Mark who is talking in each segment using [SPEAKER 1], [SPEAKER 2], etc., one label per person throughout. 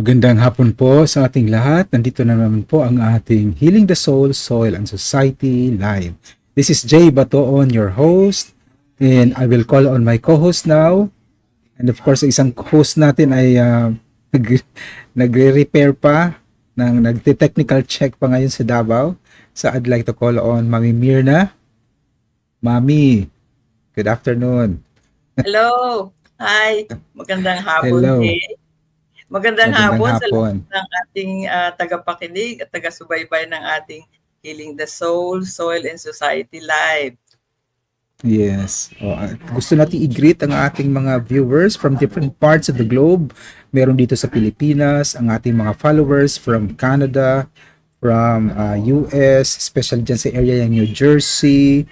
[SPEAKER 1] Magandang hapon po sa ating lahat. Nandito na naman po ang ating Healing the Soul, Soil and Society Live. This is Jay Batoon, your host, and I will call on my co-host now. And of course, isang host natin ay nagre-repair pa, nagte-technical check pa ngayon sa Davao. So I'd like to call on Mami Mirna. Mami, good afternoon.
[SPEAKER 2] Hello. Hi. Magandang hapon.
[SPEAKER 1] Hello.
[SPEAKER 2] Magandang hapon sa lahat ng ating tagapakinig at taga-subaybay ng ating Healing the Soul, Soil and Society Live.
[SPEAKER 1] Yes. Gusto natin i-greet ang ating mga viewers from different parts of the globe. Meron dito sa Pilipinas, ang ating mga followers from Canada, from US, especially dyan sa area ng New Jersey,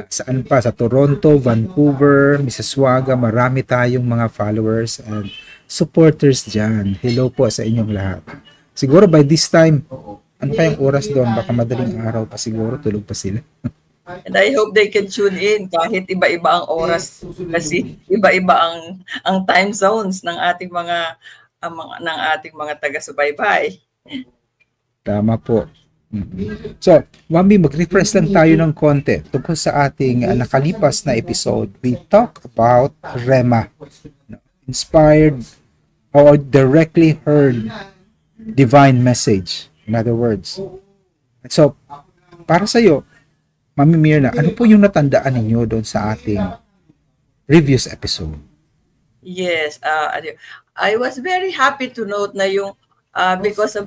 [SPEAKER 1] saan pa, sa Toronto, Vancouver, Mississauga, marami tayong mga followers and supporters dyan. Hello po sa inyong lahat. Siguro by this time, ano kayang oras doon? Baka madaling araw pa siguro, tulog pa sila.
[SPEAKER 2] And I hope they can tune in kahit iba-iba ang oras kasi iba-iba ang time zones ng ating mga taga-subaybay.
[SPEAKER 1] Tama po. So, Mami, mag-refresh lang tayo ng konti tungkol sa ating nakalipas na episode. We talk about Rema. Inspired or directly heard divine message. In other words. So, para sa iyo, Mami Mirna, ano po yung natandaan ninyo doon sa ating previous episode?
[SPEAKER 2] Yes, I was very happy to note na yung because of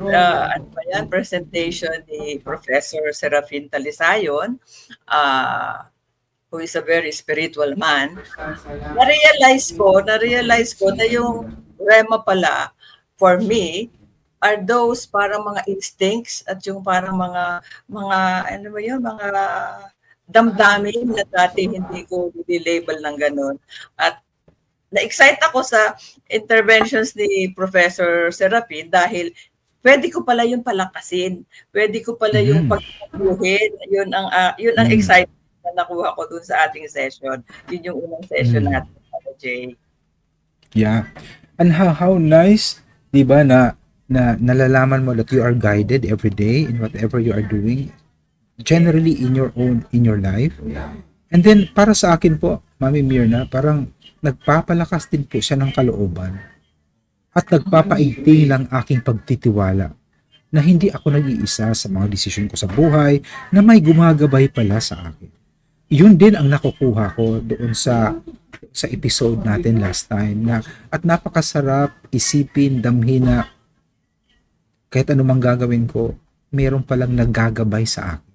[SPEAKER 2] presentation ni Professor Serafin Talisayon, who is a very spiritual man, na-realize ko na yung Rema pala, for me, are those parang mga instincts at yung parang mga damdamin na dati hindi ko label ng ganun. At na-excite ako sa interventions ni Professor Serafin dahil pwede ko pala yung palakasin, pwede ko pala yung pagpapuhin, yun ang excitement na nakuha ko dun sa ating session. Yun yung unang session natin, Jay.
[SPEAKER 1] Yeah. And how nice, di ba, na nalalaman mo that you are guided every day in whatever you are doing, generally in your life. And then, para sa akin po, Mami Mirna, parang nagpapalakas din po siya ng kalooban at nagpapaigting ng aking pagtitiwala na hindi ako nag-iisa sa mga desisyon ko sa buhay, na may gumagabay pala sa akin. Yun din ang nakukuha ko doon sa episode natin last time, na at napakasarap isipin, damhin na kahit anumang gagawin ko, mayroon palang naggagabay sa akin.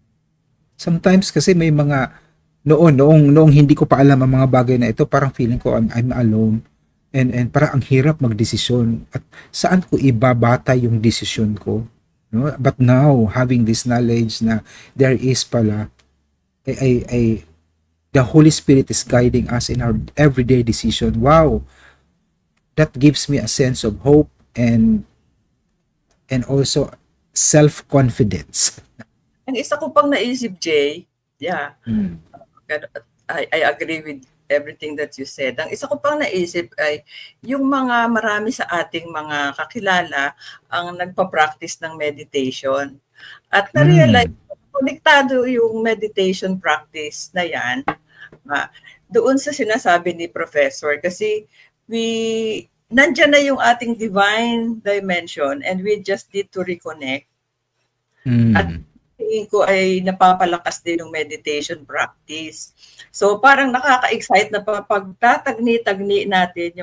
[SPEAKER 1] Sometimes kasi may mga noong hindi ko pa alam ang mga bagay na ito, parang feeling ko I'm alone and parang ang hirap magdesisyon at saan ko ibabata yung desisyon ko, no? But now, having this knowledge na there is pala the Holy Spirit is guiding us in our everyday decision. Wow, that gives me a sense of hope and also self-confidence.
[SPEAKER 2] Ang isa ko pang naisip, Jay, I agree with everything that you said. Ang isa ko pang naisip ay yung marami sa ating mga kakilala ang nagpa-practice ng meditation. At na-realize, konektado yung meditation practice na yan doon sa sinasabi ni Professor, kasi nandyan na yung ating divine dimension and we just need to reconnect. At tingin ko ay napapalakas din yung meditation practice. So parang nakaka-excite na pagtatagni-tagni natin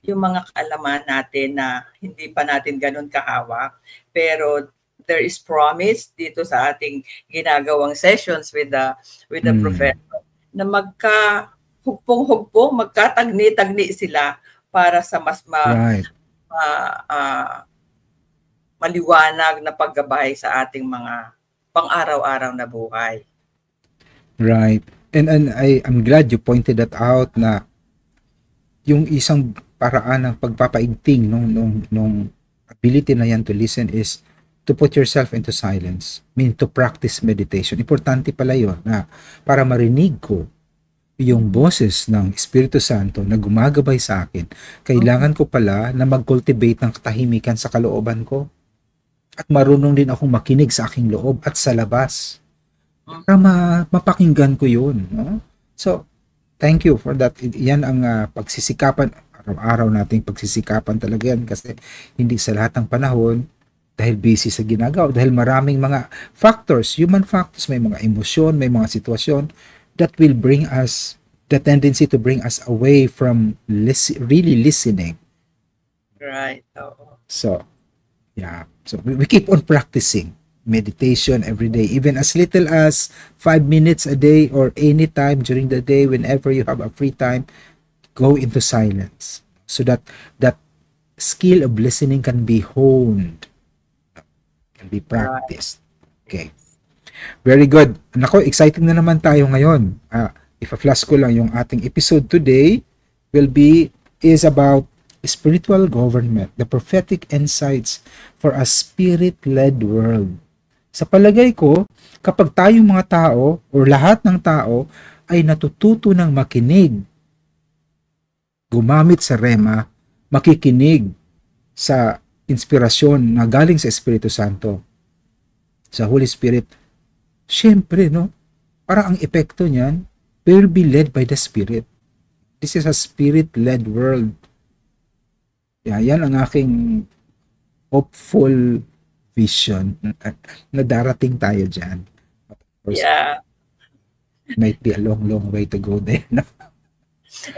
[SPEAKER 2] yung mga kaalaman natin na hindi pa natin ganun kahawak. Pero there is promise dito sa ating ginagawang sessions with the professor na magka-hugpong-hugpong, magkatagni-tagni sila para sa mas maliwanag na paggabay sa ating mga pang-araw-araw na buhay.
[SPEAKER 1] Right. And I'm glad you pointed that out, na yung isang paraan ng pagpapaigting nung ability na yan to listen is to put yourself into silence. To practice meditation. Importante pala yun na para marinig ko yung boses ng Espiritu Santo na gumagabay sa akin, kailangan ko pala na mag-cultivate ng katahimikan sa kalooban ko. At marunong din akong makinig sa aking loob at sa labas para mapakinggan ko yun. No? So, thank you for that. Yan ang pagsisikapan, araw-araw nating pagsisikapan talaga yan kasi hindi sa lahat ng panahon dahil busy sa ginagawa, dahil maraming mga factors, human factors, may mga emosyon, may mga sitwasyon that will bring us the tendency to bring us away from really listening.
[SPEAKER 2] Right.
[SPEAKER 1] So, yeah. So, we keep on practicing meditation every day, even as little as 5 minutes a day or any time during the day, whenever you have a free time, go into silence so that that skill of listening can be honed, can be practiced. Okay. Very good. Nako, exciting na naman tayo ngayon. Ipa-flash ko lang yung ating episode today is about spiritual government, the prophetic insights for a spirit-led world. Sa palagay ko, kapag tayong mga tao o lahat ng tao ay natututo ng makinig, gumamit sa rema, makikinig sa inspirasyon na galing sa Espiritu Santo, sa Holy Spirit, syempre, no? Para ang epekto niyan, we will be led by the Spirit. This is a Spirit-led world. Yan ang aking hopeful vision na darating tayo dyan.
[SPEAKER 2] Yeah.
[SPEAKER 1] Might be a long, long way to go there. No?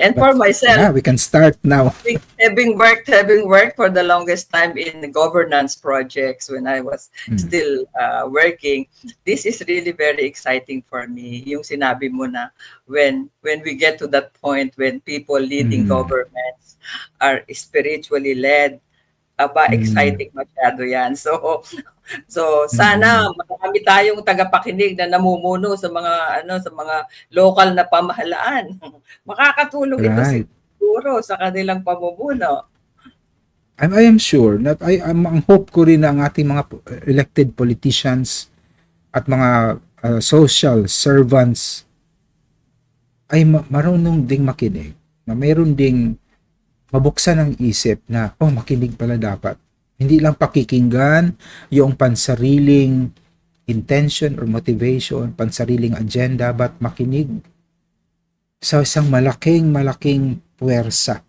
[SPEAKER 2] And for myself,
[SPEAKER 1] yeah, we can start now.
[SPEAKER 2] Having worked for the longest time in governance projects when I was still working, this is really very exciting for me. Yung sinabi mo na when we get to that point when people leading governments are spiritually led, exciting masyado yan. So sana marami tayong tagapakinig na namumuno sa mga local na pamahalaan. Makakatulong ito siguro sa kanilang pamumuno.
[SPEAKER 1] I am sure na ang hope ko rin na ang ating mga elected politicians at mga social servants ay marunong ding makinig, na mayroon ding mabuksan ang isip na makinig pala dapat. Hindi lang pakikinggan yung pansariling intention or motivation, pansariling agenda, but makinig sa isang malaking puwersa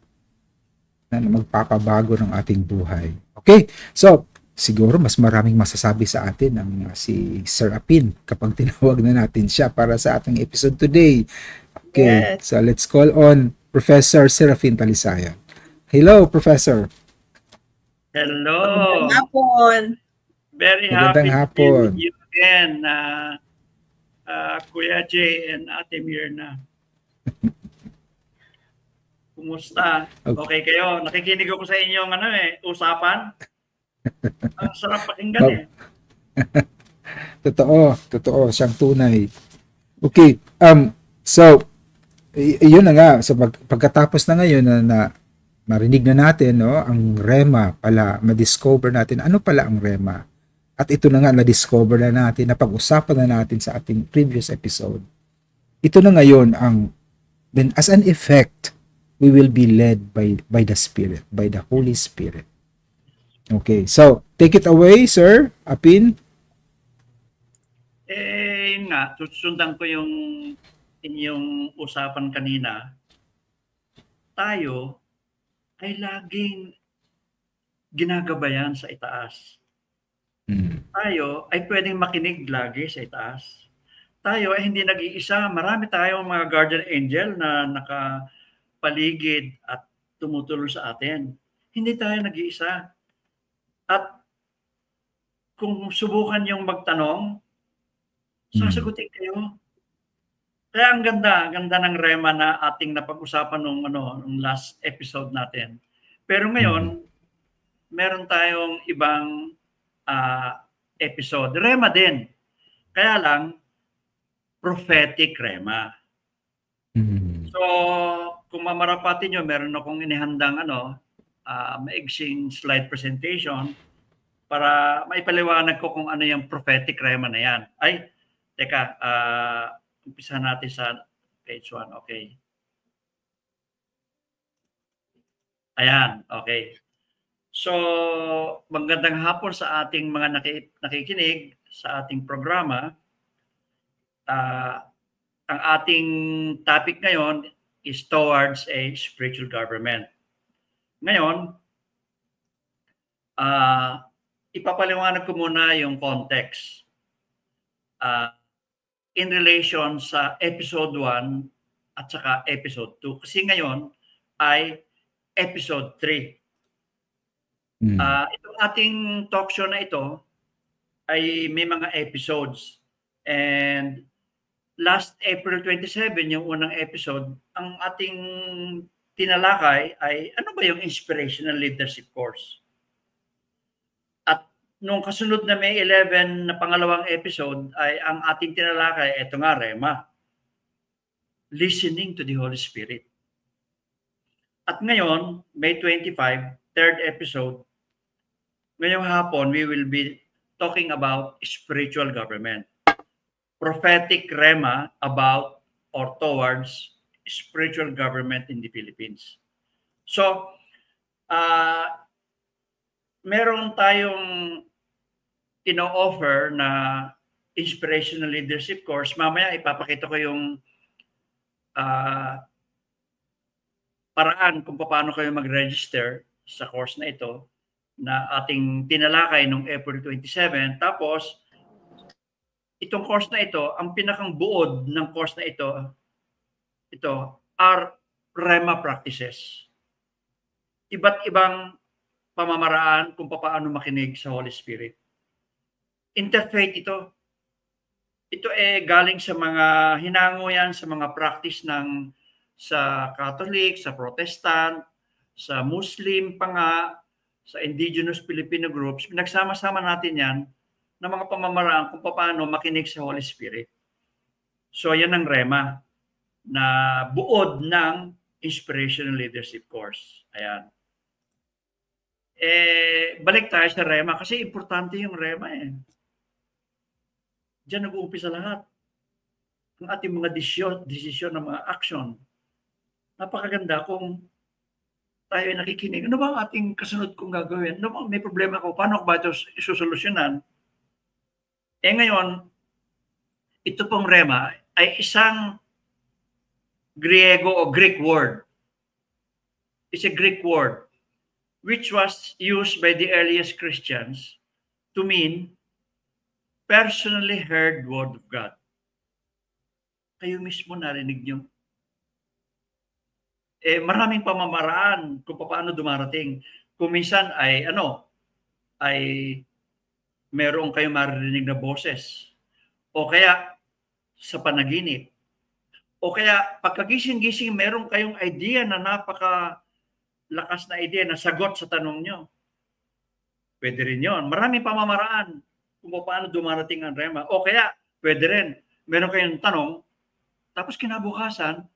[SPEAKER 1] na magpapabago ng ating buhay. Okay, so siguro mas maraming masasabi sa atin ang si Sir Apin kapag tinawag na natin siya para sa ating episode today. Okay, yes. So let's call on Professor Serafin Talisayan. Hello, Professor.
[SPEAKER 3] Hello.
[SPEAKER 2] Magandang hapon.
[SPEAKER 3] Very happy to be with you again, Kuya Jay and Ate Mirna. Kumusta? Okay kayo? Nakikinig ako sa inyong usapan. Ang sarap pakinggan
[SPEAKER 1] Totoo, siyang tunay. Okay, so yun na nga, so pagkatapos na ngayon na marinig na natin, no, ang rema pala, ma-discover natin ano pala ang rema. At ito na nga, na-discover na natin, napag-usapan na natin sa ating previous episode. Ito na ngayon then as an effect, we will be led by the Spirit, by the Holy Spirit. Okay, so take it away, Sir Apin.
[SPEAKER 3] Susundan ko yung inyong usapan kanina. Tayo ay laging ginagabayan sa itaas. Tayo ay pwedeng makinig lagi sa itaas. Tayo ay hindi nag-iisa. Marami tayong mga guardian angel na nakapaligid at tumutulong sa atin. Hindi tayo nag-iisa. At kung subukan yung magtanong, sasagutin kayo. Kaya ang ganda ng rema na ating napag-usapan nung last episode natin. Pero ngayon, meron tayong ibang episode. Rema din. Kaya lang, prophetic rema. So, kung mamarapatin nyo, meron akong inihandang maigsing slide presentation para maipaliwanag ko kung ano yung prophetic rema na yan. Teka, umpisa natin sa Page 1, okay. Ayan, okay. So, magandang hapon sa ating mga nakikinig sa ating programa. Ang ating topic ngayon is towards a spiritual government. Ngayon, ipapaliwanag ko muna yung context in relation sa episode 1 at saka episode 2. Kasi ngayon ay episode 3. Itong ating talk show na ito ay may mga episodes. And last April 27, yung unang episode, ang ating tinalakay ay ano ba yung inspirational leadership course? At nung kasunod na May 11 na pangalawang episode ay ang ating tinalakay, eto nga, Rema. Listening to the Holy Spirit. At ngayon, May 25, third episode, ngayong hapon, we will be talking about spiritual government. Prophetic Rema about or towards spiritual government in the Philippines. So, meron tayong ino-offer na inspirational leadership course. Mamaya ipapakita ko yung paraan kung paano kayo mag-register sa course na ito na ating tinalakay noong April 27. Tapos, itong course na ito, ang pinakang buod ng course na ito are Rema practices. Iba't ibang pamamaraan kung paano makinig sa Holy Spirit. Interfaith ito. Ito galing sa mga hinango yan, sa mga practice sa Catholic, sa Protestant, sa Muslim pa nga, sa indigenous Filipino groups. Pinagsama-sama natin yan ng mga pamamaraan kung paano makinig sa Holy Spirit. So yan ang Rema na buod ng Inspirational Leadership Course. Ayan. Balik tayo sa Rema kasi importante yung Rema eh. Diyan nag-uumpisa lahat. Ang ating mga desisyon ng mga action. Napakaganda kung tayo ay nakikinig. Ano ba ang ating kasunod kong gagawin? Ano ba, may problema ko? Paano ko ba ito isusolusyonan? Ngayon, ito pong Rema ay isang Griego o Greek word. It's a Greek word which was used by the earliest Christians to mean personally heard word of God. Kayo mismo narinig nyo. Maraming pamamaraan kung paano dumarating. Kung minsan ay meron kayong maririnig na boses. O kaya sa panaginip. O kaya pagkagising-gising meron kayong idea na napakalakas na idea na sagot sa tanong nyo. Pwede rin yun. Maraming pamamaraan kung paano dumarating ang Rema. O kaya pwede rin. Meron kayong tanong, tapos kinabukasan,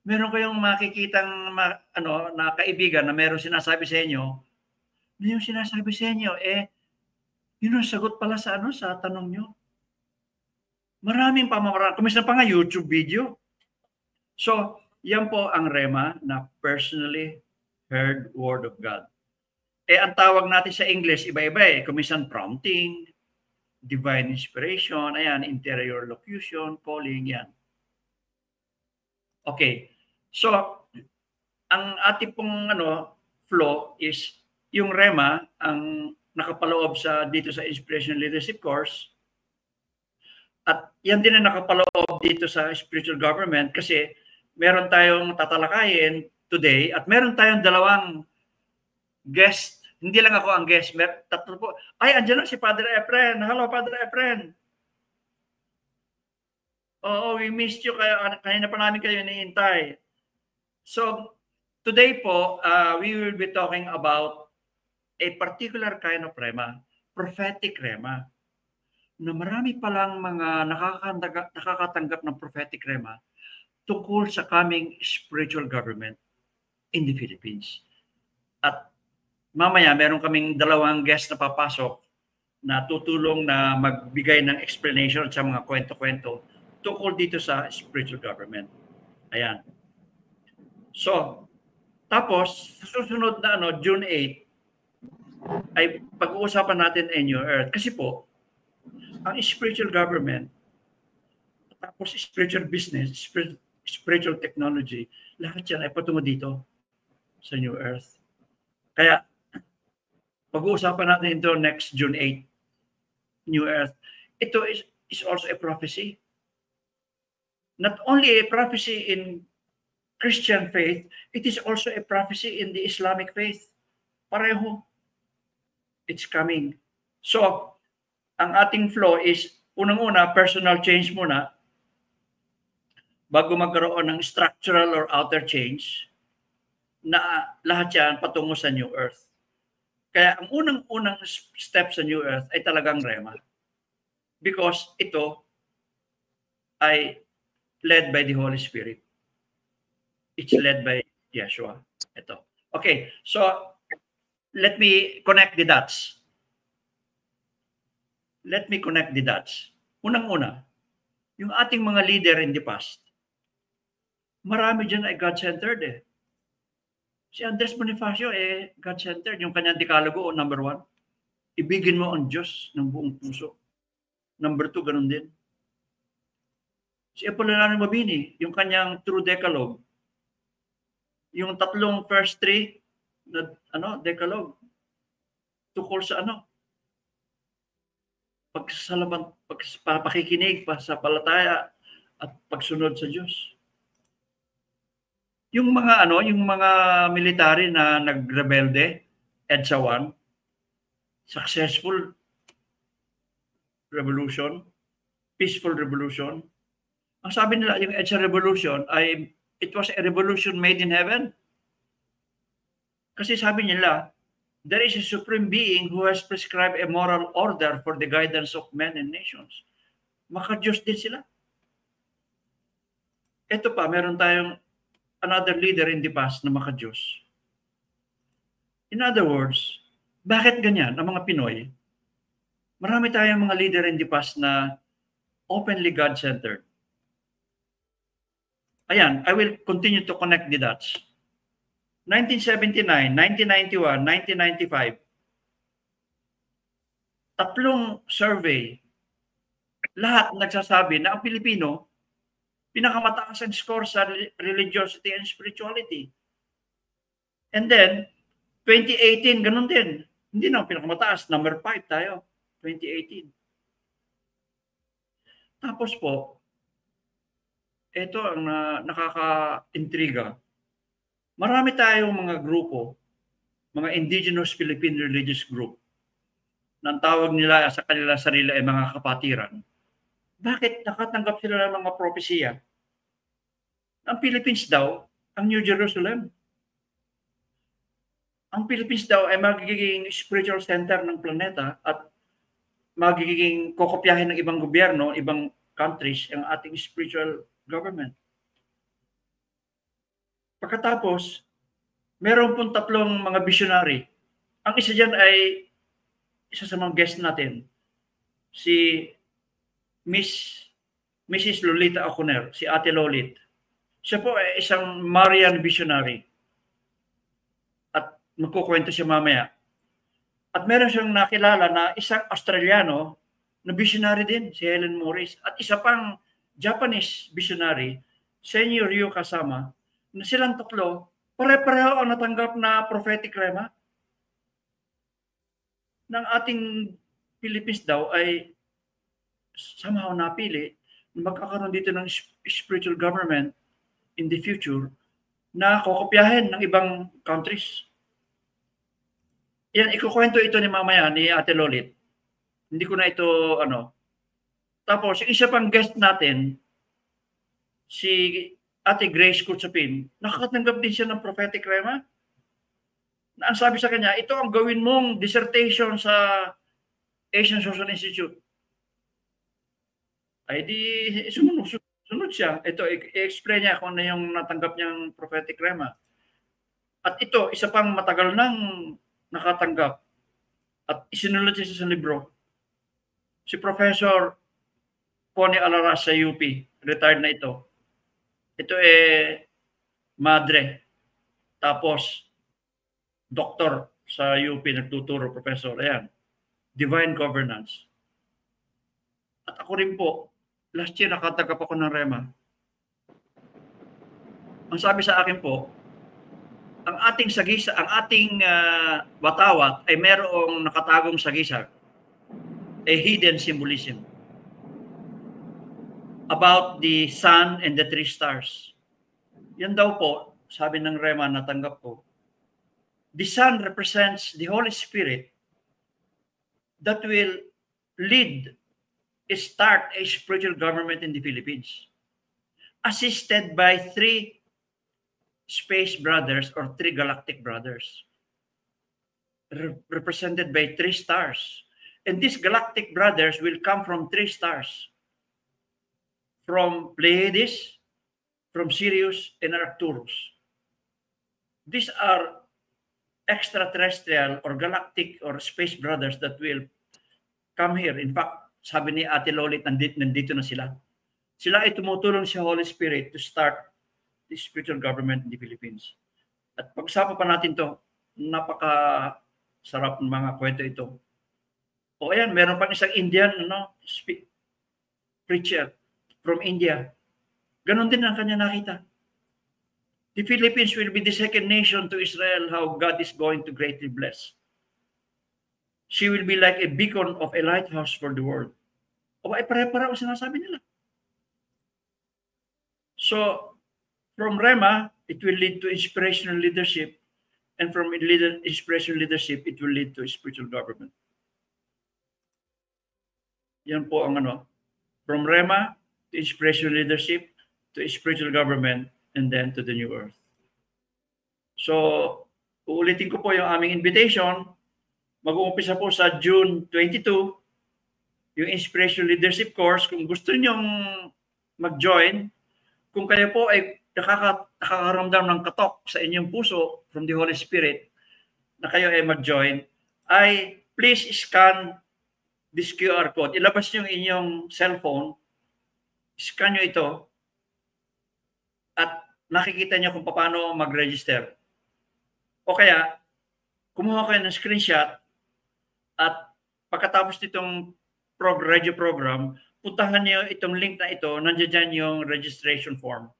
[SPEAKER 3] meron kayong makikitang na kaibigan na meron sinasabi sa inyo, na yung sinasabi sa inyo, yun ang sagot pala sa tanong nyo. Maraming pamamaraan. Kumisan pa nga YouTube video. So, yan po ang Rema na personally heard word of God. Ang tawag natin sa English, iba-iba eh. Kumisan prompting, divine inspiration, ayan, interior locution, calling, yan. Okay. So, ang ating pong flow is yung Rema, ang nakapaloob dito sa Inspirational Leadership Course. At yan din ang nakapaloob dito sa Spiritual Government kasi meron tayong tatalakayin today at meron tayong dalawang guest. Hindi lang ako ang guest. Tatlo po. Ay, andyan na si Padre Efren. Hello, Padre Efren. Oo, we missed you. Kanina pa namin kayo iniintay. So, today po, we will be talking about a particular kind of Rema, prophetic Rema, na marami palang mga nakakatanggap ng prophetic Rema tungkol sa coming spiritual government in the Philippines. At mamaya, meron kaming dalawang guest na papasok na tutulong na magbigay ng explanation sa mga kwento-kwento tungkol dito sa spiritual government. Ayan. So, tapos, sa susunod na June 8, ay pag-uusapan natin in your earth. Kasi po, ang spiritual government, tapos spiritual business, spiritual technology, lahat yan ay patungo dito sa New Earth. Kaya, pag-uusapan natin ito next June 8, New Earth. Ito is also a prophecy. Not only a prophecy in Christian faith, it is also a prophecy in the Islamic faith. Pareho. It's coming. So, ang ating flow is, unang-una, personal change muna, bago magkaroon ng structural or outer change, na lahat yan patungo sa New Earth. Kaya ang unang-unang step sa New Earth ay talagang Rema. Because ito ay led by the Holy Spirit. It's led by Yeshua. Ito. Okay, so let me connect the dots. Let me connect the dots. Unang-una, yung ating mga leader in the past, marami dyan ay God-centered eh. Si Andres Bonifacio God-centered. Yung kanyang dekalogo, number 1, ibigin mo ang Diyos ng buong puso. Number 2, ganun din. Si Apollinario Mabini, yung kanyang true decalogue, yung tatlong first 3 na decalogue, tukol sa pakikinig, pasapalataya at pagsunod sa Diyos. Yung mga military na nagrebelde, EDSA 1, successful revolution, peaceful revolution. Ang sabi nila, yung EDSA revolution ay it was a revolution made in heaven. Kasi sabi nila, there is a supreme being who has prescribed a moral order for the guidance of men and nations. Maka-Diyos din sila. Ito pa, meron tayong another leader in the past na maka-Diyos. In other words, bakit ganyan ang mga Pinoy? Marami tayong mga leader in the past na openly God-centered. Ayan, I will continue to connect the dots. 1979, 1991, 1995, tatlong survey, lahat nagsasabi na ang Pilipino, pinakamataas ang score sa religiosity and spirituality. And then, 2018, ganun din. Hindi na pinakamataas, number 5 tayo, 2018. Tapos po, ito ang nakaka-intriga. Marami tayong mga grupo, mga indigenous Philippine religious group, na ang tawag nila sa kanila sarili ay mga kapatiran. Bakit nakatanggap sila ng mga propesya? Ang Philippines daw, ang New Jerusalem. Ang Philippines daw ay magiging spiritual center ng planeta at magiging kokopyahin ng ibang gobyerno, ibang countries, ang ating spiritual government. Pagkatapos, meron pong tatlong mga visionary. Ang isa dyan ay isa sa mga guest natin, si Mrs. Lolita Acuner, si Ate Lolit. Siya po ay isang Marian visionary. At magkukwento siya mamaya. At meron siyang nakilala na isang Australiano na visionary din, si Helen Morris. At isa pang Japanese visionary, Senior Ryo Kasama, na silang tatlo, pare-pareho ang natanggap na prophetic rema ng ating Philippines daw ay somehow napili na magkakaroon dito ng spiritual government in the future na kokopyahin ng ibang countries. Yan, ikukwento ito ni mamaya ni Ate Lolit. Hindi ko na ito Tapos, yung isa pang guest natin, si Ate Grace Kutsapin, nakakatanggap din siya ng prophetic rema. Na ang sabi sa kanya, ito ang gawin mong dissertation sa Asian Social Institute. Ay di, sunod siya. Ito, i-explain niya kung ano yung natanggap niyang prophetic rema. At ito, isa pang matagal nang nakatanggap. At isinulad siya sa libro. Si Professor Connie Alaras sa UP, retired na ito. Ito madre. Tapos, doktor sa UP nagtuturo, professor. Ayan. Divine governance. At ako rin po, last year nakatagap ako ng Rema. Ang sabi sa akin po, ang ating sagisa, ang ating watawat ay merong nakatagong sagisag, a hidden symbolism about the sun and the three stars. Yan daw po, sabi ng Rema na tanggap ko. The sun represents the Holy Spirit that will start a spiritual government in the Philippines, assisted by 3 space brothers or 3 galactic brothers, represented by 3 stars. And these galactic brothers will come from 3 stars, from Pleiades, from Sirius, and Arcturus. These are extraterrestrial or galactic or space brothers that will come here. In fact, sabi ni Ate Lolit, nandito na sila. Sila ay tumutulong sa Holy Spirit to start the spiritual government in the Philippines. At pag-usapan pa natin to, napaka-sarap ng mga kwento ito. O ayan, meron pang isang Indian preacher from India. Ganon din ang kanya nakita. The Philippines will be the second nation to Israel how God is going to greatly bless. She will be like a beacon of a lighthouse for the world. O ay pare-pareho sinasabi nila. So, from Rema, it will lead to inspirational leadership. And from inspirational leadership, it will lead to spiritual government. Yan po ang from Rema to inspirational leadership to spiritual government and then to the new earth. So, uulitin ko po yung aming invitation. Mag-uumpisa po sa June 22, yung Inspirational Leadership Course. Kung gusto nyong mag-join, kung kayo po ay nakakaramdam ng katok sa inyong puso from the Holy Spirit na kayo ay mag-join, ay please scan this QR code. Ilabas nyo yung inyong cellphone, scan nyo ito, at nakikita nyo kung paano mag-register. O kaya, kumuha kayo ng screenshot at pagkatapos nitong radio program, puntahan nyo itong link na ito, nandiyan dyan yung registration form.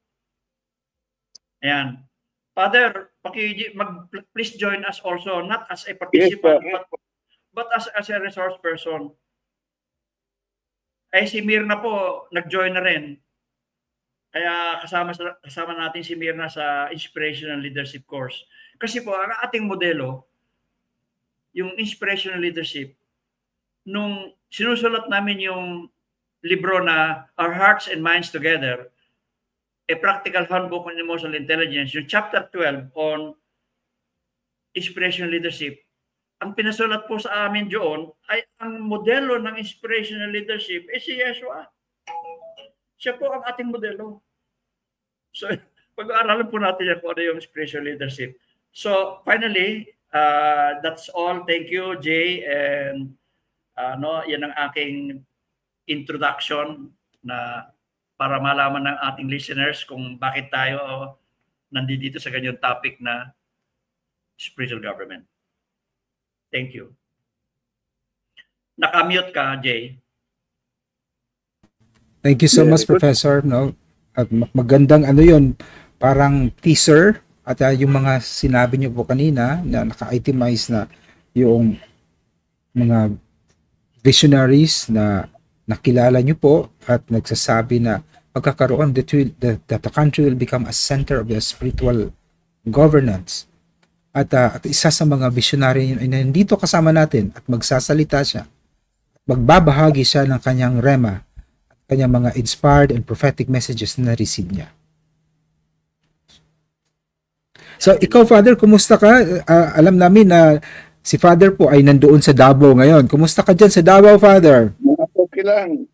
[SPEAKER 3] Ayan. Father, please join us also, not as a participant, but as a resource person. Ay si Mirna po, nag-join na rin. Kaya kasama natin si Mirna sa Inspirational Leadership Course. Kasi po, ang ating modelo, yung Inspirational Leadership, nung sinusulat namin yung libro na Our Hearts and Minds Together, a Practical Handbook on Emotional Intelligence, yung chapter 12 on Inspirational Leadership, ang pinasulat po sa amin doon ay ang modelo ng Inspirational Leadership ay si Yeshua. Siya po ang ating modelo. So, pag-aaralan po natin yan kung ano yung spiritual leadership. So, finally, that's all. Thank you, Jay. And yan ang aking introduction na para malaman ng ating listeners kung bakit tayo nandito sa ganyang topic na spiritual government. Thank you. Nakamute ka, Jay.
[SPEAKER 1] Thank you so much, Professor. No? At magandang yun, parang teaser at yung mga sinabi niyo po kanina na naka-itemize na yung mga visionaries na nakilala niyo po at nagsasabi na pagkakaroon that the country will become a center of the spiritual governance. At isa sa mga visionary ay nandito kasama natin at magsasalita siya. Magbabahagi siya ng kanyang rema, kanyang mga inspired and prophetic messages na na-receive niya. So, ikaw, Father, kumusta ka? Alam namin na si Father po ay nandoon sa Davao ngayon. Kumusta ka dyan sa Davao, Father?
[SPEAKER 4] Okay lang.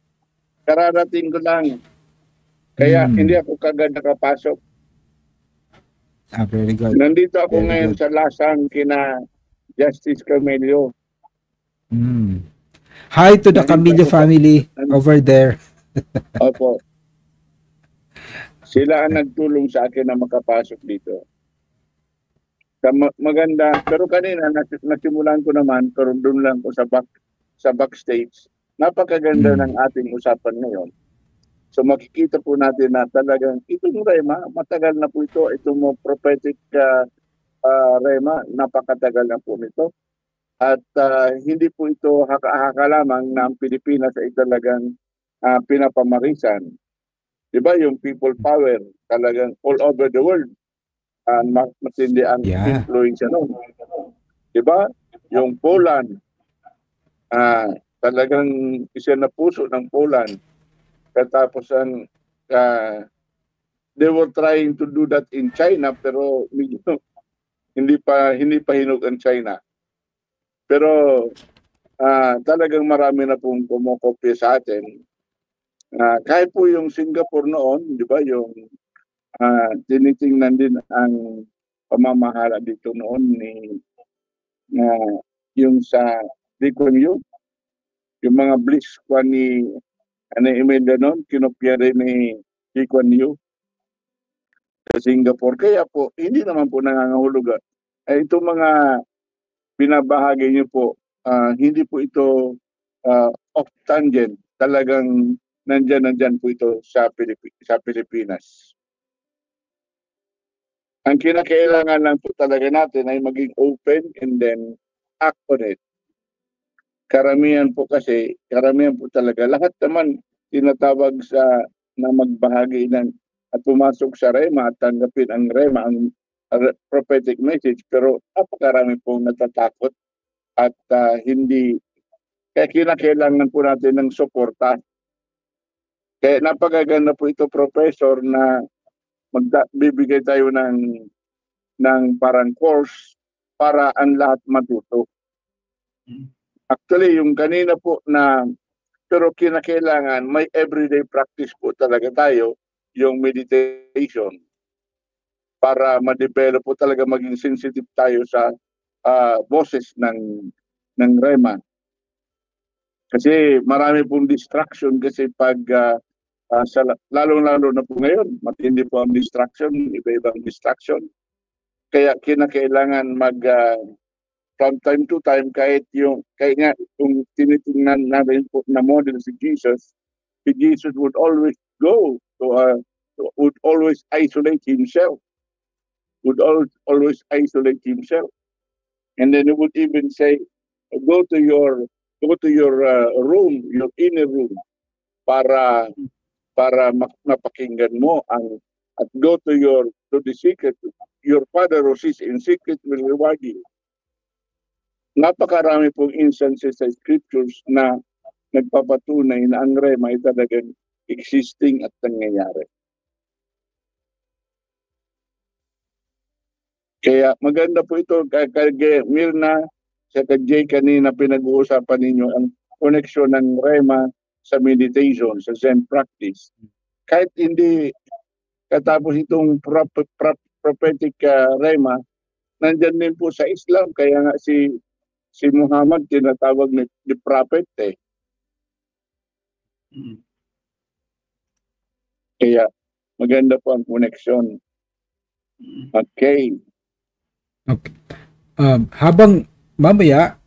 [SPEAKER 4] Kararating ko lang. Kaya hindi ako kagad nakapasok.
[SPEAKER 1] Very good.
[SPEAKER 4] Nandito ako
[SPEAKER 1] Very
[SPEAKER 4] ngayon
[SPEAKER 1] good.
[SPEAKER 4] sa Lasang kina Justice Carmelio.
[SPEAKER 1] Hi to the Camillo family over there.
[SPEAKER 4] Opo. Sila ang nagtulong sa akin na makapasok dito. Maganda, pero kanina nasimulan ko naman, pero doon lang ko sa backstage. Napakaganda ng ating usapan ngayon. So makikita po natin na talagang itong rema, matagal na po ito, itong prophetic rema, napakatagal na po nito. At hindi po ito haka lamang na ang Pilipinas ay talagang pinapamarisan. Diba yung people power, talagang all over the world. Matindi ang influence nun. Diba? Yung Poland, talagang isa na puso ng Poland. Katapos they were trying to do that in China, pero hindi pa hinog ang China. Pero talagang marami na pong kumokopya sa atin. Kahit po yung Singapore noon, di ba, yung tinitingnan din ang pamamahala dito noon ni yung sa Lee Kuan Yew, yung mga bliss ni Imelda noon, kinopya rin ni Lee Kuan Yew sa Singapore. Kaya po, hindi naman po nangangahulugan. Itong mga binabahagi niyo po, hindi po ito off tangent. Talagang nandyan po ito sa Pilipinas. Ang kinakailangan lang po talaga natin ay maging open and then act on it. Karamihan po talaga, lahat naman tinatawag na magbahagi at pumasok sa rema at tanggapin ang rema, ang prophetic message, pero napakarami pong natatakot at hindi. Kaya kinakailangan po natin ng suporta. Kaya napakaganda po ito, Professor, na bibigay tayo ng parang course para ang lahat matuto. Actually, yung kanina po pero kinakailangan may everyday practice po talaga tayo, yung meditation, para ma-develop po talaga, maging sensitive tayo sa boses ng rema. Kasi marami pong distraction kasi pag lalong-lalo na po ngayon, matindi po ang distraction, iba-ibang distraction. Kaya kinakailangan from time to time, kahit yung tinitingnan natin po na model si Jesus would always would always isolate himself. And then he would even say, go to your room, your inner room, para mapakinggan mo at go to the secret. Your Father who sees in secret will reward you. Napakarami pong instances sa scriptures na nagpapatunay na ang rema ay talagang existing at nangyayari. Kaya maganda po ito, kay Mirna, sa Jay kanina pinag-uusapan ninyo ang koneksyon ng rema sa meditation, sa Zen practice. Kahit hindi katapos itong prophetic rema, nandyan din po sa Islam. Kaya nga si Muhammad tinatawag ni prophet eh. Kaya maganda po ang koneksyon. Okay.
[SPEAKER 1] Habang mamaya,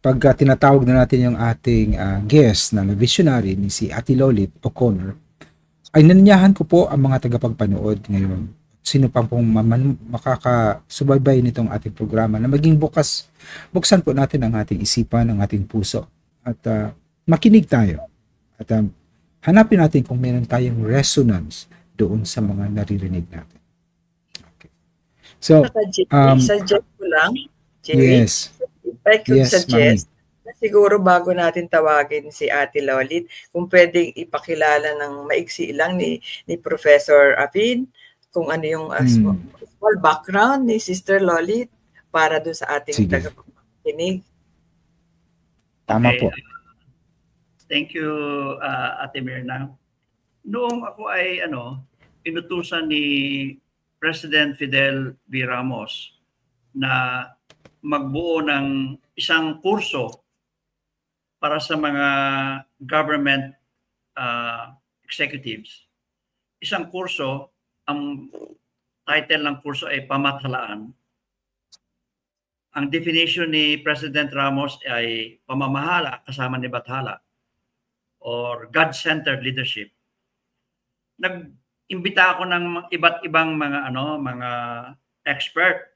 [SPEAKER 1] pag tinatawag na natin yung ating guest na visionary ni si Ate Lolit O'Connor, ay nanyahan ko po ang mga tagapagpanood ngayon. Sino pa pong makakasubaybay nitong ating programa na maging buksan po natin ang ating isipan, ang ating puso at makinig tayo at hanapin natin kung meron tayong resonance doon sa mga naririnig natin. Okay. So,
[SPEAKER 2] suggest ko lang, Jimmy.
[SPEAKER 1] Yes.
[SPEAKER 2] If I could suggest, siguro bago natin tawagin si Ate Lolit, kung pwedeng ipakilala ng maiksi lang ni Professor Afin, kung ano yung small background ni Sister Lolit para doon sa ating tagapakinig.
[SPEAKER 1] Tama po.
[SPEAKER 3] Thank you, Ate Mirna. Noong ako ay inutusan ni President Fidel V. Ramos na magbuo ng isang kurso para sa mga government executives. isang kurso, ang title ng kurso ay Pamahalaan. Ang definition ni President Ramos ay pamamahala kasama ni Bathala or God-centered leadership. Nag-imbita ako ng iba't ibang mga expert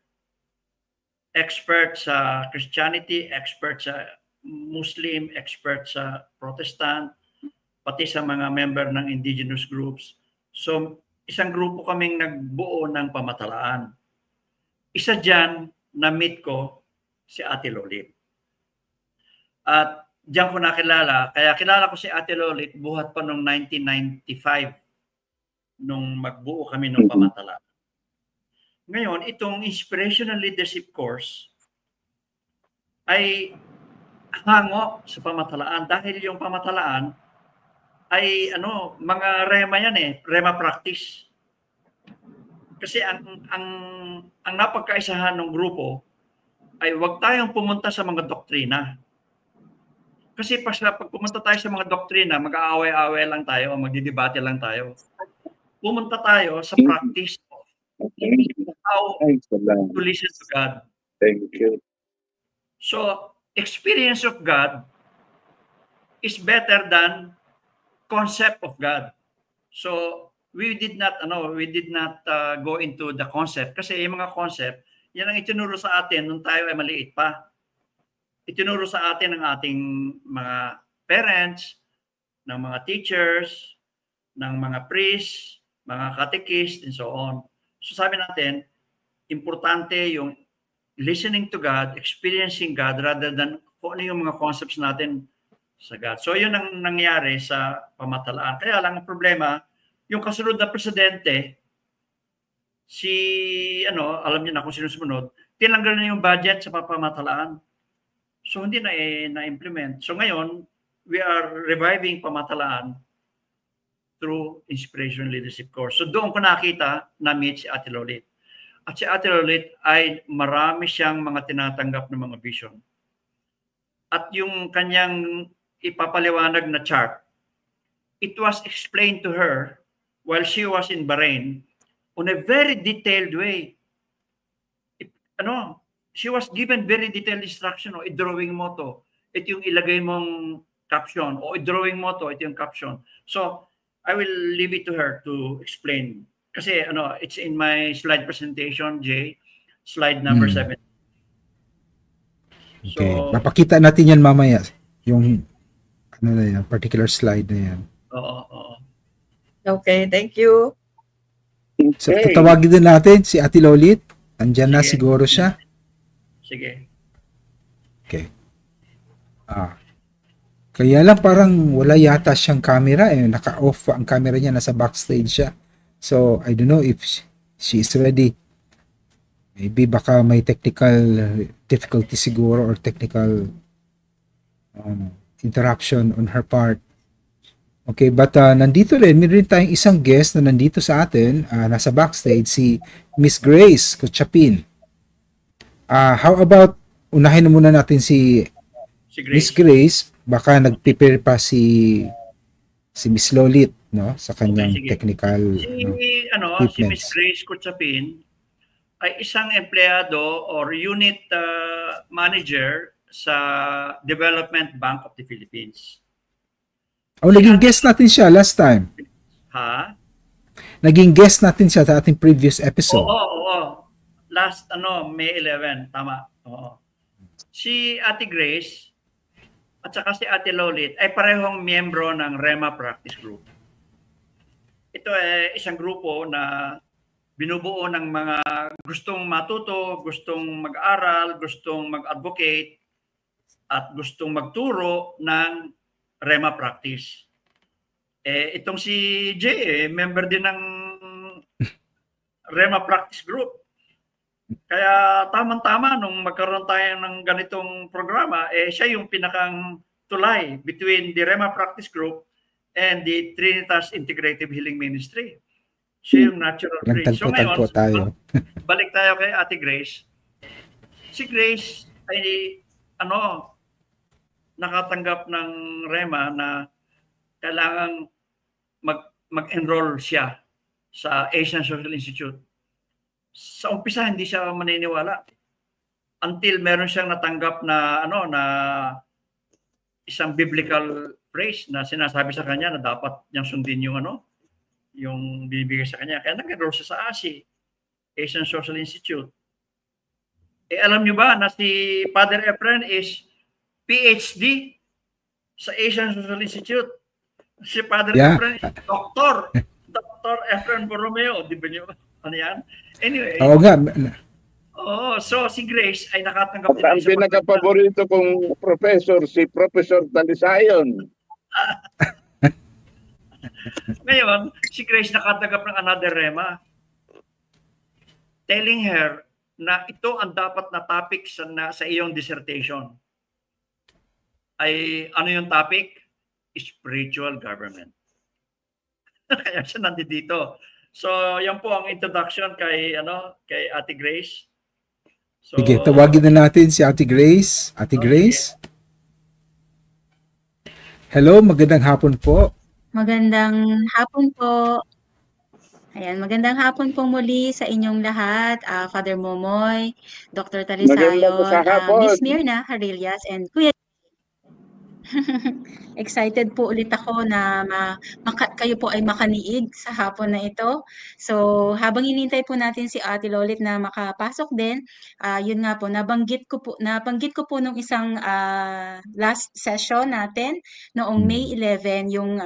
[SPEAKER 3] sa Christianity, expert sa Muslim, expert sa Protestant, pati sa mga member ng indigenous groups. So, isang grupo kaming nagbuo ng pamahalaan. Isa dyan, na-meet ko si Ate Lolit. At diyan ko nakilala, kaya kilala ko si Ate Lolit buhat pa noong 1995 nung magbuo kami ng pamahalaan. Ngayon, itong Inspirational Leadership Course ay hango sa pamahalaan dahil yung pamahalaan ay mga rema yan rema practice. Kasi ang napagkaisahan ng grupo ay huwag tayong pumunta sa mga doktrina. Kasi pag pumunta tayo sa mga doktrina, mag-aaway-aaway lang tayo, magdidebate lang tayo. Pumunta tayo sa practice of how to listen to God.
[SPEAKER 4] Thank you.
[SPEAKER 3] So, experience of God is better than concept of God. So, we did not go into the concept kasi yung mga concept, yan ang itinuro sa atin nung tayo ay maliit pa. Itinuro sa atin ng ating mga parents, ng mga teachers, ng mga priests, mga catechists, and so on. So sabi natin, importante yung listening to God, experiencing God, rather than kung ano yung mga concepts natin sa God. So yun ang nangyari sa pamahalaan. Kaya lang ang problema, yung kasunod na presidente, alam niyo na kung sino sumunod, tinanggal na yung budget sa pamahalaan. So hindi na-implement. So ngayon, we are reviving pamahalaan through Inspiration Leadership Course. So doon ko nakita, na-meet si Ate Lolit. At si Ate Lolit ay marami siyang mga tinatanggap ng mga vision. At yung kanyang ipapaliwanag na chart, it was explained to her while she was in Bahrain on a very detailed way. She was given very detailed instruction. I-drawing mo to. Ito yung ilagay mong caption. O i-drawing mo to. Ito yung caption. So, I will leave it to her to explain. Kasi, it's in my slide presentation, Jay. Slide number 7.
[SPEAKER 1] Okay. So, mapakita natin yan mamaya. Yung, particular slide na yan.
[SPEAKER 3] Oo.
[SPEAKER 2] Okay, thank you.
[SPEAKER 1] So, tatawagin din natin si Ate Lolit. Andyan na siguro siya.
[SPEAKER 3] Sige.
[SPEAKER 1] Okay. Kaya lang parang wala yata siyang camera. Naka-off ang camera niya. Nasa backstage siya. So, I don't know if she is ready. Maybe baka may technical difficulty siguro or technical interruption on her part. Okay, but nandito rin, meron tayong isang guest na nandito sa atin, nasa backstage, si Miss Grace Kuchapin. How about, unahin na muna natin si Miss Grace, baka nag-prepare pa si Miss Lolit, no, sa kanyang technical
[SPEAKER 3] si Miss Grace Kuchapin ay isang empleyado or unit manager sa Development Bank of the Philippines. Naging
[SPEAKER 1] guest natin siya last time.
[SPEAKER 3] Ha?
[SPEAKER 1] Naging guest natin siya sa ating previous episode.
[SPEAKER 3] Oo. Last, May 11. Tama. Oo. Si Ate Grace at saka si Ate Lolit ay parehong miyembro ng Rema Practice Group. Ito ay isang grupo na binubuo ng mga gustong matuto, gustong mag-aral, gustong mag-advocate, at gustong magturo ng Rema Practice. Itong si Jay, member din ng Rema Practice Group. Kaya tamang-tama nung magkaroon tayo ng ganitong programa, siya yung pinakang tulay between the Rema Practice Group and the Trinitas Integrative Healing Ministry. Siya yung natural bridge. So ngayon,
[SPEAKER 1] tayo.
[SPEAKER 3] balik tayo kay Ate Grace. Si Grace ay nakatanggap ng Rema na kailangang mag-enroll siya sa Asian Social Institute. Sa umpisa hindi siya maniniwala until meron siyang natanggap na na isang biblical phrase na sinasabi sa kanya na dapat niyang sundin yung bibigay sa kanya. Kaya nag-enroll siya sa ASI, Asian Social Institute. Alam niyo ba na si Father Efren is PhD sa Asian Social Institute? Si Father Efren is Dr. Efren Borromeo. Di ba niyo? Ano yan? Anyway.
[SPEAKER 1] Oo nga.
[SPEAKER 3] So si Grace ay nakatanggap din.
[SPEAKER 4] Ang pinaka-paborito kong professor, si Professor Talisayon.
[SPEAKER 3] Ngayon, si Grace nakatanggap ng another rema telling her na ito ang dapat na topic sa iyong dissertation. Ay ano yung topic? Spiritual government. Kaya siya nandito. So, yan po ang introduction kay Ate Grace. So,
[SPEAKER 1] sige, tawagin na natin si Ate Grace. Ate Grace? Hello, magandang hapon po.
[SPEAKER 5] Magandang hapon po. Ayan, magandang hapon po muli sa inyong lahat, Father Momoy, Dr. Talisayon, Miss Mirna Harillas, and Kuya. Excited po ulit ako na kayo po ay makaniig sa hapon na ito. So, habang hinintay po natin si Ate Lolit na makapasok din, yun nga po, nabanggit ko po nung isang last session natin noong May 11, yung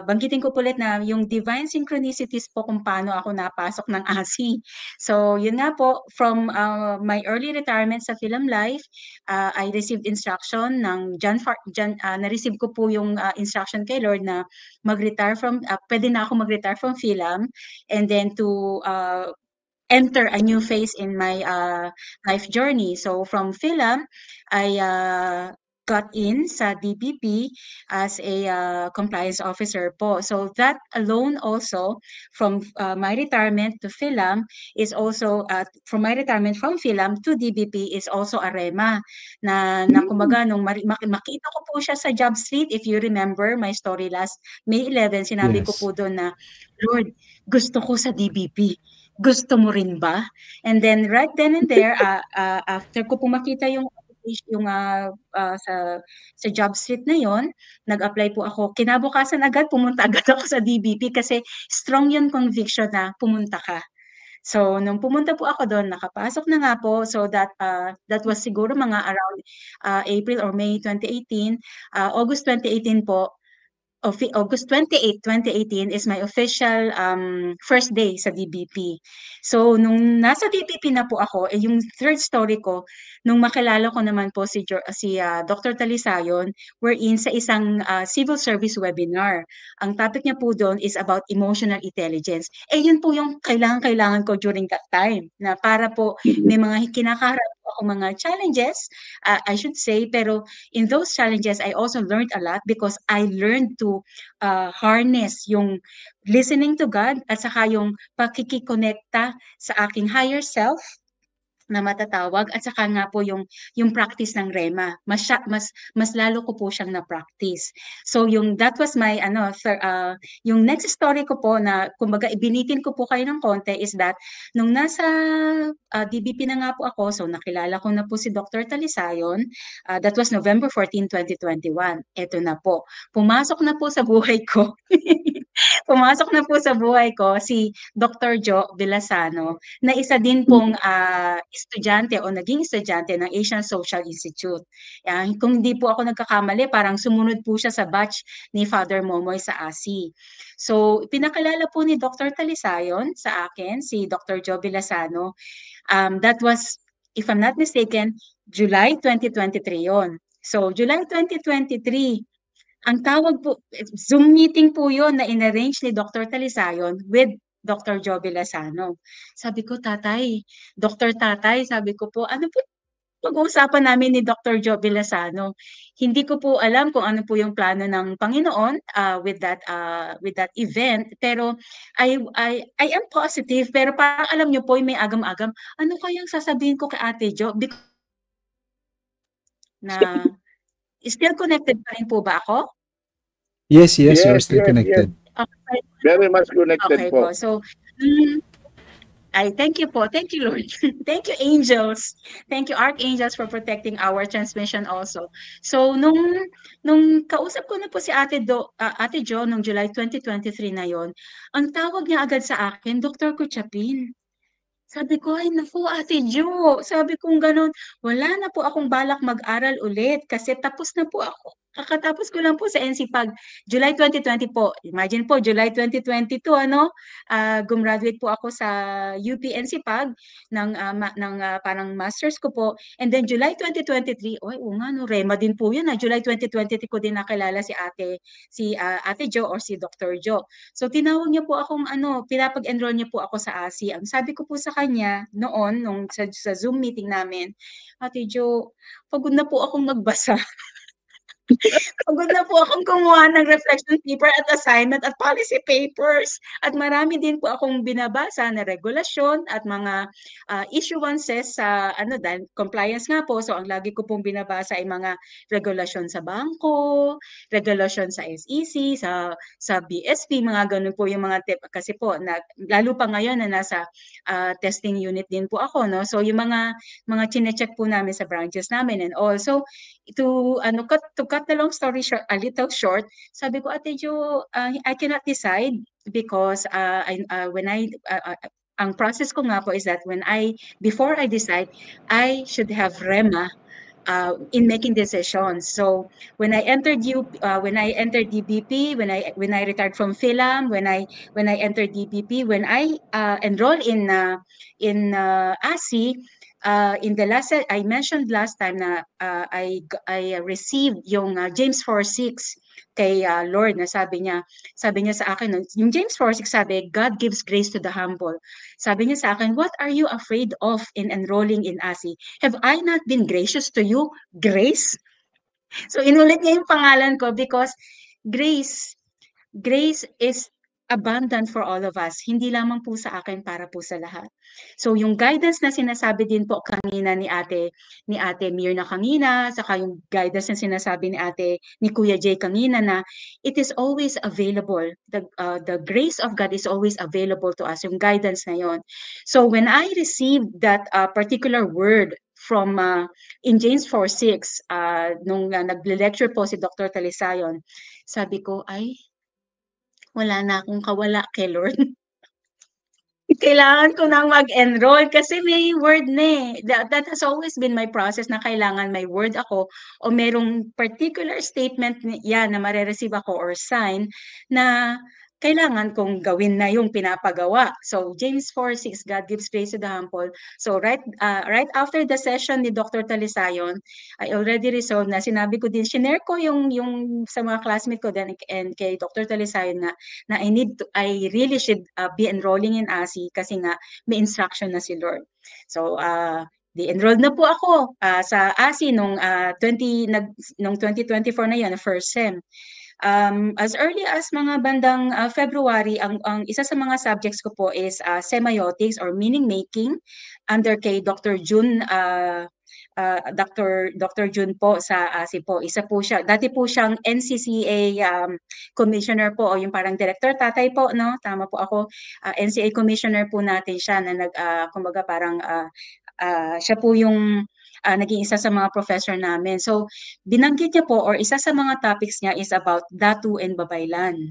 [SPEAKER 5] banggitin ko po ulit na yung divine synchronicities po kung paano ako napasok ng ASI. So, yun nga po, from my early retirement sa Film Life, I received instruction ng na-receive ko po yung instruction kay Lord na mag-retire from, pwede na ako mag-retire from Film, and then to enter a new phase in my life journey. So, from Film, I got in sa DBP as a compliance officer po. So that alone also, from my retirement to Film, is also, from my retirement from Film to DBP is also a rema na kumbaga nung makita ko po siya sa job street. If you remember my story last May 11, sinabi ko po doon na, Lord, gusto ko sa DBP. Gusto mo rin ba? And then right then and there, after ko po makita yung sa job street na yon, nag-apply po ako. Kinabukasan agad, pumunta agad ako sa DBP kasi strong yung conviction na pumunta ka. So, nung pumunta po ako doon, nakapasok na nga po. So, that was siguro mga around April or May 2018. August 2018 po, August 28, 2018 is my official first day sa DBP. So, nung nasa DBP na po ako, yung third story ko, nung makilala ko naman po si Dr. Talisayon, wherein sa isang civil service webinar. Ang topic niya po doon is about emotional intelligence. Yun po yung kailangan ko during that time, na para po may mga kinakaharap ako mga challenges, I should say, pero in those challenges, I also learned a lot because I learned to harness yung listening to God at saka yung pakikikonekta sa aking higher self na matatawag, at saka nga po yung practice ng rema. Mas lalo ko po siyang na-practice. So that was my yung next story ko po na kumbaga ibinitin ko po kayo ng konti is that nung nasa DBP na nga po ako, so nakilala ko na po si Dr. Talisayon. That was November 14, 2021. Ito na po. Pumasok na po sa buhay ko. Pumasok na po sa buhay ko si Dr. Jo Villasano, na isa din pong estudyante o naging estudyante ng Asian Social Institute. Kung hindi po ako nagkakamali, parang sumunod po siya sa batch ni Father Momoy sa ASI. So, pinakilala po ni Dr. Talisayon sa akin, si Dr. Jo Villasano. That was, if I'm not mistaken, July 2023 yon. So, July 2023, ang tawag po, Zoom meeting po yun na in-arrange ni Dr. Talisayon with Dr. Jo Villasano. Sabi ko, Dr. Tatay, sabi ko po, ano po pag-uusapan namin ni Dr. Jo Villasano? Hindi ko po alam kung ano po yung plano ng Panginoon with that event, pero I am positive, pero parang alam niyo po, may agam-agam, ano kayang sasabihin ko kay Ate Jo? Na still connected pa rin po ba ako?
[SPEAKER 1] Yes, you're still connected.
[SPEAKER 5] Okay.
[SPEAKER 4] Very much connected
[SPEAKER 5] Okay
[SPEAKER 4] po.
[SPEAKER 5] po. So, thank you po. Thank you, Lord. Thank you, angels. Thank you, archangels, for protecting our transmission also. So, nung kausap ko na po si Ate Jo nung July 2023 na yon, ang tawag niya agad sa akin, Dr. Kuchapin. Sabi ko, ay naku, Ate Jo. Sabi kong ganun, wala na po akong balak mag-aral ulit kasi tapos na po ako. Kakatapos ko lang po sa NCPAG, July 2020 po. Imagine po, July 2022, gumraduate po ako sa UP NCPAG ng parang masters ko po. And then July 2023, oy, nga, no, Rema din po yun. July 2023 ko din nakilala si Ate Jo or si Dr. Jo. So tinawag niya po akong pinapag-enroll niya po ako sa ASI. Ang sabi ko po sa kanya noon, sa Zoom meeting namin, Ate Jo, pagod na po akong magbasa. Pagod na po akong kumuha ng reflection paper at assignment at policy papers. At marami din po akong binabasa na regulasyon at mga issuances sa dahil compliance nga po. So ang lagi ko pong binabasa ay mga regulasyon sa bangko, regulasyon sa SEC, sa BSP, mga ganun po yung mga tip. Kasi po, lalo pa ngayon na nasa testing unit din po ako. No? So yung mga chinecheck po namin sa branches namin and also to cut the long story short, a little short, sabi ko, Ate Jo, I cannot decide because ang process ko nga po is that before I decide, I should have REMA in making decisions. So when I entered DBP, when I retired from PhilAm, when I entered DBP, when I enrolled in ASI, in the last I mentioned last time na I received yung James 4:6 kay Lord na sabi niya sa akin yung James 4:6 sabi, God gives grace to the humble. Sabi niya sa akin, what are you afraid of in enrolling in ASI? Have I not been gracious to you? Grace? So inulit niya yung pangalan ko because grace is abundant for all of us. Hindi lamang po sa akin, para po sa lahat. So yung guidance na sinasabi din po kanina ni Ate Mirna kanina, saka yung guidance na sinasabi ni Kuya Jay kanina na it is always available. The grace of God is always available to us, yung guidance na yon. So when I received that particular word from in James 4:6 nung nagle-lecture po si Dr. Talisayon, sabi ko ay wala na akong kawala kay Lord. Kailangan ko nang mag-enroll kasi may word na eh. That has always been my process na kailangan may word ako o merong particular statement na mare-receive ako or sign na kailangan kong gawin na yung pinapagawa. So James 4:6, God gives grace to the humble. So right after the session ni Dr. Talisayon, I already resolved na sinabi ko din, shinare ko yung sa mga classmate ko din and kay Dr. Talisayon na I really should be enrolling in ASI kasi nga may instruction na si Lord. So di-enrolled na po ako sa ASI nung 2024 na yun, first sem. As early as mga bandang February, ang isa sa mga subjects ko po is semiotics or meaning making under kay Dr. June Dr. June po sa ASI po. Isa po siya. Dati po siyang NCCA commissioner po o yung parang director tatay po, no? Tama po ako. NCA commissioner po natin siya na kumbaga parang siya po yung naging isa sa mga professor namin. So, binanggit niya po or isa sa mga topics niya is about Datu and Babaylan.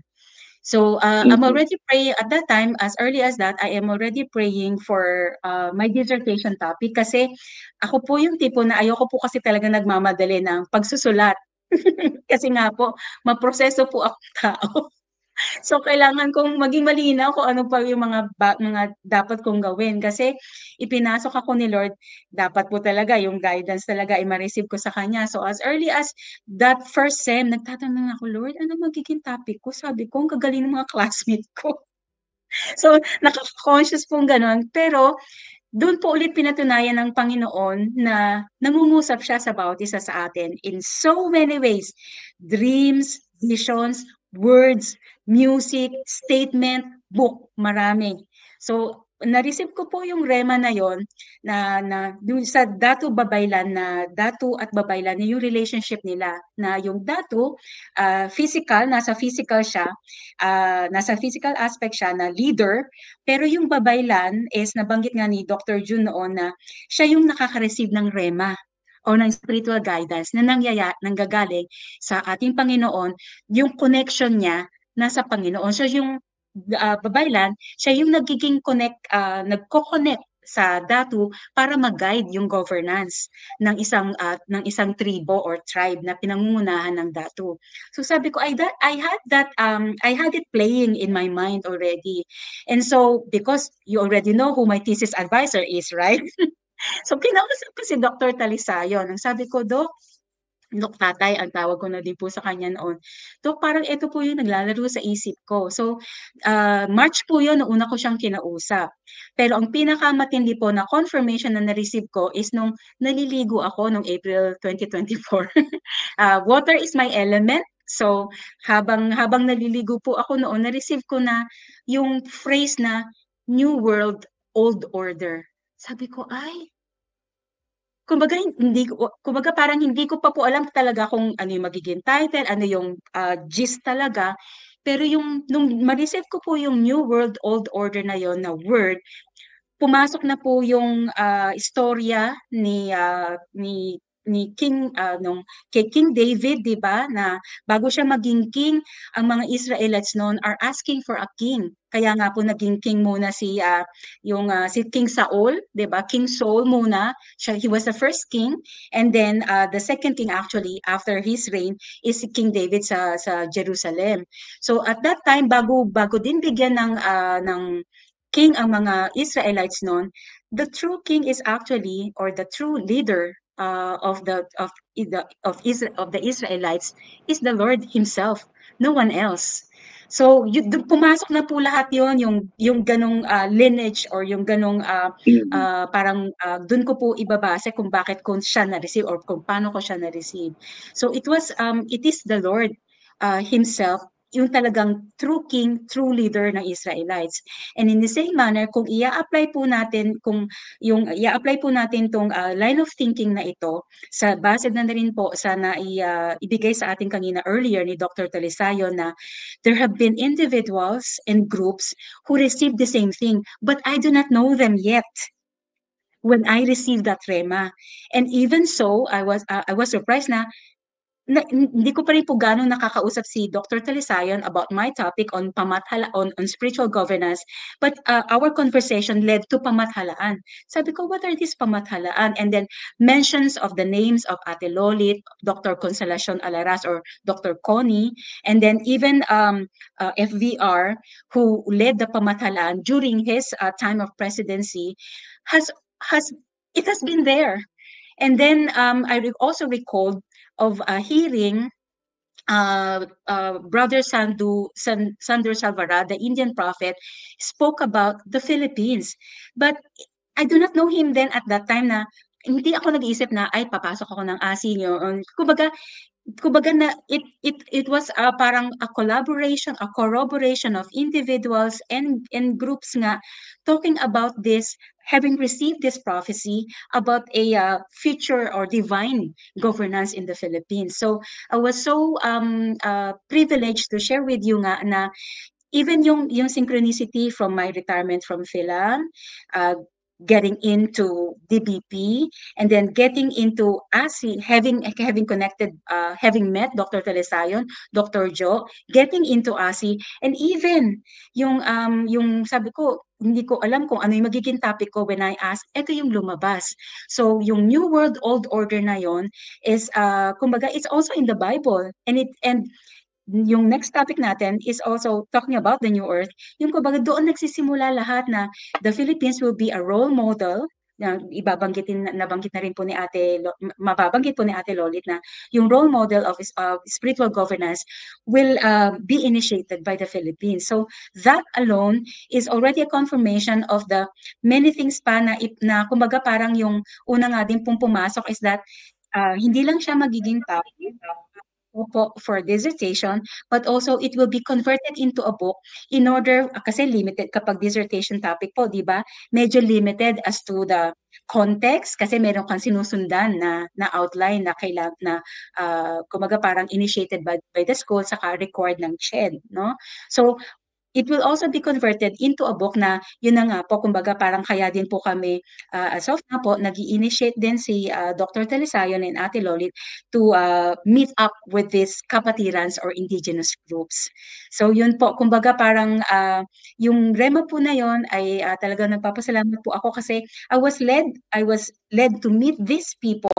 [SPEAKER 5] So, I'm already praying at that time, as early as that, I am already praying for my dissertation topic kasi ako po yung tipo na ayoko po kasi talaga nagmamadali ng pagsusulat. Kasi nga po, maproseso po ako tao. So kailangan kong maging malinaw kung ano pa yung mga dapat kong gawin kasi ipinasok ako ni Lord, dapat po talaga yung guidance talaga ay ma-receive ko sa kanya. So as early as that first sem, nagtatanong ako, Lord, ano magiging topic ko? Sabi ko, ang gagaling ng mga classmate ko. So nakaka-conscious pong ganun. Pero doon po ulit pinatunayan ng Panginoon na nangungusap siya sa bawat isa sa atin in so many ways. Dreams, visions, words, music, statement, book, marami. So, na-receive ko po yung rema na yon na dun sa Datu Babaylan, na Datu at Babaylan yung relationship nila, na yung Datu nasa physical siya, nasa physical aspect siya na leader, pero yung Babaylan is nabanggit nga ni Dr. Jun noon na siya yung nakaka-receive ng rema o ng spiritual guidance na nanggagaling sa ating Panginoon. Yung connection niya nasa Panginoon. So yung Babaylan, siya yung nagko-connect sa Datu para mag-guide yung governance ng isang tribo or tribe na pinangungunahan ng Datu. So sabi ko, I had it playing in my mind already. And so because you already know who my thesis advisor is, right? So kinausap ko si Dr. Talisayon. Ang sabi ko, Dok Tatay, ang tawag ko na din po sa kanya noon. Dok, parang ito po yung naglalaro sa isip ko. So, March po yun, noong una ko siyang kinausap. Pero ang pinakamatindi po na confirmation na na-receive ko is nung naliligo ako noong April 2024. Water is my element. So, habang naliligo po ako noon, na-receive ko na yung phrase na New World, Old Order. Sabi ko, ay, kumbaga parang hindi ko pa po alam talaga kung ano yung magiging title, ano yung gist talaga. Pero nung ma-receive ko po yung New World, Old Order na yon na word, pumasok na po yung istorya ni kay King David, 'di ba? Na bago siya maging king, ang mga Israelites noon are asking for a king. Kaya nga po naging king muna si King Saul, 'di ba? King Saul muna, he was the first king, and then the second king actually after his reign is si King David sa Jerusalem. So at that time bago din bigyan ng king ang mga Israelites noon, the true king is actually, or the true leader of the Israelites is the Lord Himself, no one else. So pumasok na po lahat yon, yung ganong lineage or yung ganong parang dun ko po ibabase kung bakit ko siya na-receive or kung paano ko siya na-receive. So it is the Lord Himself, yung talagang true king, true leader ng Israelites. And in the same manner, kung i-apply po natin tong line of thinking na ito sa base na rin po sa ibigay sa ating kanina earlier ni Dr. Talisayon, na there have been individuals and groups who received the same thing, but I do not know them yet when I received that rema. And even so, I was surprised na hindi ko pa rin po ganong nakakausap si Dr. Talisayon about my topic on on spiritual governance, but our conversation led to pamathalaan. Sabi ko, what are these pamathalaan? And then mentions of the names of Ate Lolit, Dr. Consolacion Alaras or Dr. Connie, and then even FVR, who led the pamathalaan during his time of presidency, it has been there. And then I also recalled of hearing Brother Sandor Salvara, the Indian prophet, spoke about the Philippines. But I do not know him then at that time na hindi ako nag-iisip na ay papasok ako ng ASEAN. Kumbaga na it was parang a collaboration, a corroboration of individuals and groups nga talking about this, having received this prophecy about a future or divine governance in the Philippines. So I was so privileged to share with you nga na even yung synchronicity from my retirement from Philam, getting into DBP, and then getting into ASI, having connected, having met Dr. Talisayon, Dr. Jo, getting into ASI, and even yung sabi ko, hindi ko alam kung ano yung magiging topic ko when I ask, ito yung lumabas. So yung New World, Old Order na yon is, kumbaga, it's also in the Bible, and yung next topic natin is also talking about the New Earth. Yung kumbaga doon nagsisimula lahat na the Philippines will be a role model. Mababanggit na rin po ni Ate Lolit na yung role model of spiritual governance will be initiated by the Philippines. So that alone is already a confirmation of the many things pa na kumbaga parang yung una nga din pong pumasok is that hindi lang siya magiging topic, po for dissertation, but also it will be converted into a book in order, kasi limited kapag dissertation topic po, di ba? Medyo limited as to the context kasi meron kang sinusundan na outline na kailangan na kumaga parang initiated by the school saka required ng CHED, no? So it will also be converted into a book na yun na nga po, kumbaga parang kaya din po kami, as of now po, nag-i-initiate din si Dr. Talisayon and Ate Lolit to meet up with these kapatirans or indigenous groups. So yun po, kumbaga parang yung REMA po na yun ay talagang nagpapasalamat po ako kasi I was led to meet these people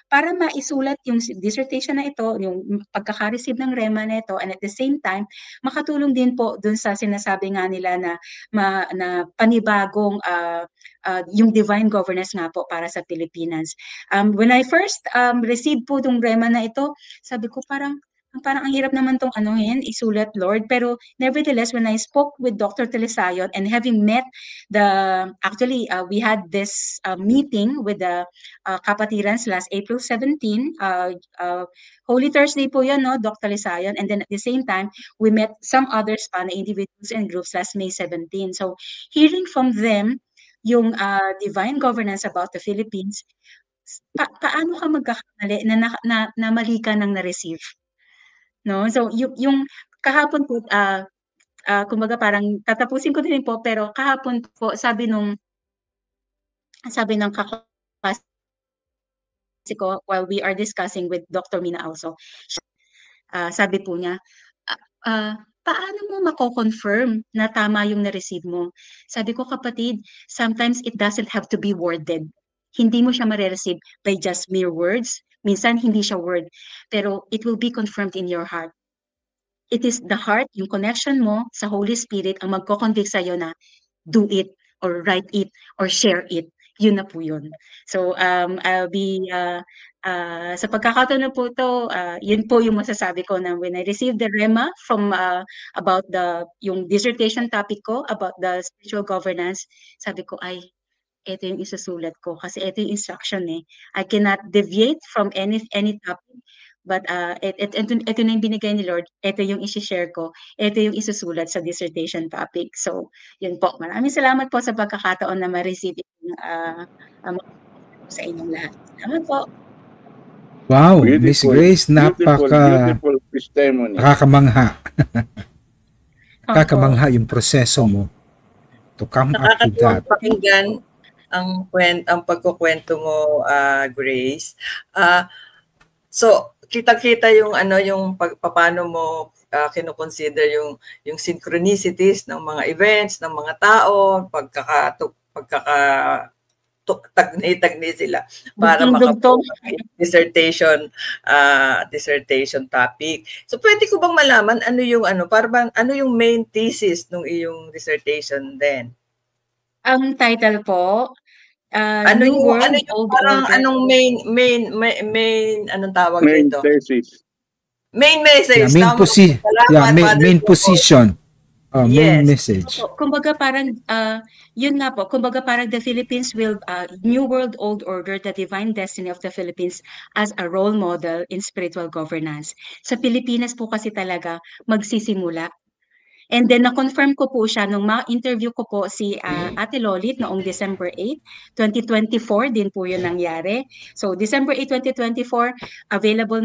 [SPEAKER 5] para maisulat yung dissertation na ito, yung pagkaka-receive ng REMA na ito, and at the same time, makatulong din po dun sa sinasabi nga nila na panibagong yung divine governance nga po para sa Pilipinas. When I first received po itong REMA na ito, sabi ko parang ang hirap naman tong isulat, Lord. Pero nevertheless, when I spoke with Dr. Telisayon and having met we had this meeting with the Kapatirans last April 17, Holy Thursday po yun, no, Dr. Telisayon. And then at the same time, we met some others pa na individuals and groups last May 17. So hearing from them yung divine governance about the Philippines, paano ka magkakamali na mali ka nang na-receive? No? So yung kahapon po, kumbaga parang tatapusin ko din po, pero kahapon po sabi ng kaklase ko while we are discussing with Dr. Mina also, sabi po niya, paano mo mako-confirm na tama yung na-receive mo? Sabi ko, kapatid, sometimes it doesn't have to be worded. Hindi mo siya ma-receive by just mere words. Minsan hindi siya word, pero it will be confirmed in your heart. It is the heart, yung connection mo sa Holy Spirit ang magko-convict sa'yo na do it or write it or share it. Yun na po yun. So I'll be sa pagkakataon po ito, yun po yung masasabi ko na when I received the REMA from about yung dissertation topic ko about the spiritual governance, sabi ko ay ito yung isusulat ko kasi ito yung instruction eh. I cannot deviate from any topic. But ito na yung binigay ni Lord, ito yung isi-share ko, ito yung isusulat sa dissertation topic. So, yun po. Maraming salamat po sa pagkakataon na ma-receive sa inyong lahat. Salamat po.
[SPEAKER 1] Wow, Miss Grace,
[SPEAKER 4] beautiful testimony.
[SPEAKER 1] Nakakamangha. Nakakamangha yung proseso mo to come up to that.
[SPEAKER 2] Pakinggan ang pagkukwento mo, Grace. So, kita-kita yung yung pagpaano mo kino-consider yung synchronicities ng mga events, ng mga tao, tagnay sila para dissertation topic. So pwede ko bang malaman ano yung main thesis ng iyong dissertation then?
[SPEAKER 5] Ang title po,
[SPEAKER 2] anong main anong tawag dito? Main message.
[SPEAKER 1] Main position. Main message.
[SPEAKER 5] Kumbaga parang yun nga po, kumbaga parang the Philippines will New World Old Order, the divine destiny of the Philippines as a role model in spiritual governance. Sa Pilipinas po kasi talaga magsisimula. And then na-confirm ko po siya nung ma-interview ko po si Ate Lolit noong December 8, 2024 din po yun nangyari. So December 8, 2024, available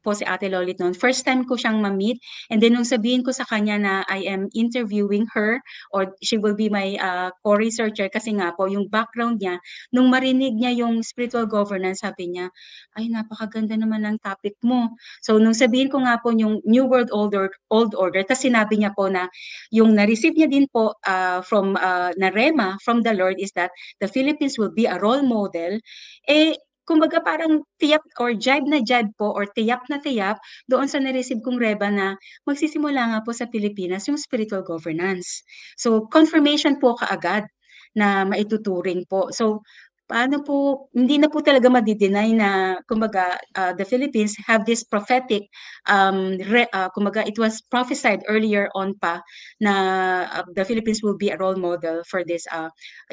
[SPEAKER 5] po si Ate Lolit noon. First time ko siyang ma-meet, and then nung sabihin ko sa kanya na I am interviewing her or she will be my co-researcher kasi nga po yung background niya, nung marinig niya yung spiritual governance, sabi niya, ay napakaganda naman ng topic mo. So nung sabihin ko nga po yung New World Old Order, tas sinabi niya po na yung na-receive niya din po from na REMA from the Lord is that the Philippines will be a role model. Kumbaga parang tiyak or jibe na jibe po or tiyak na tiyak doon sa na-receive kong REMA na magsisimula nga po sa Pilipinas yung spiritual governance. So confirmation po kaagad na maituturing po. So paano po, hindi na po talaga madi-deny na, kumbaga, the Philippines have this prophetic, kumbaga, it was prophesied earlier on pa na the Philippines will be a role model for this,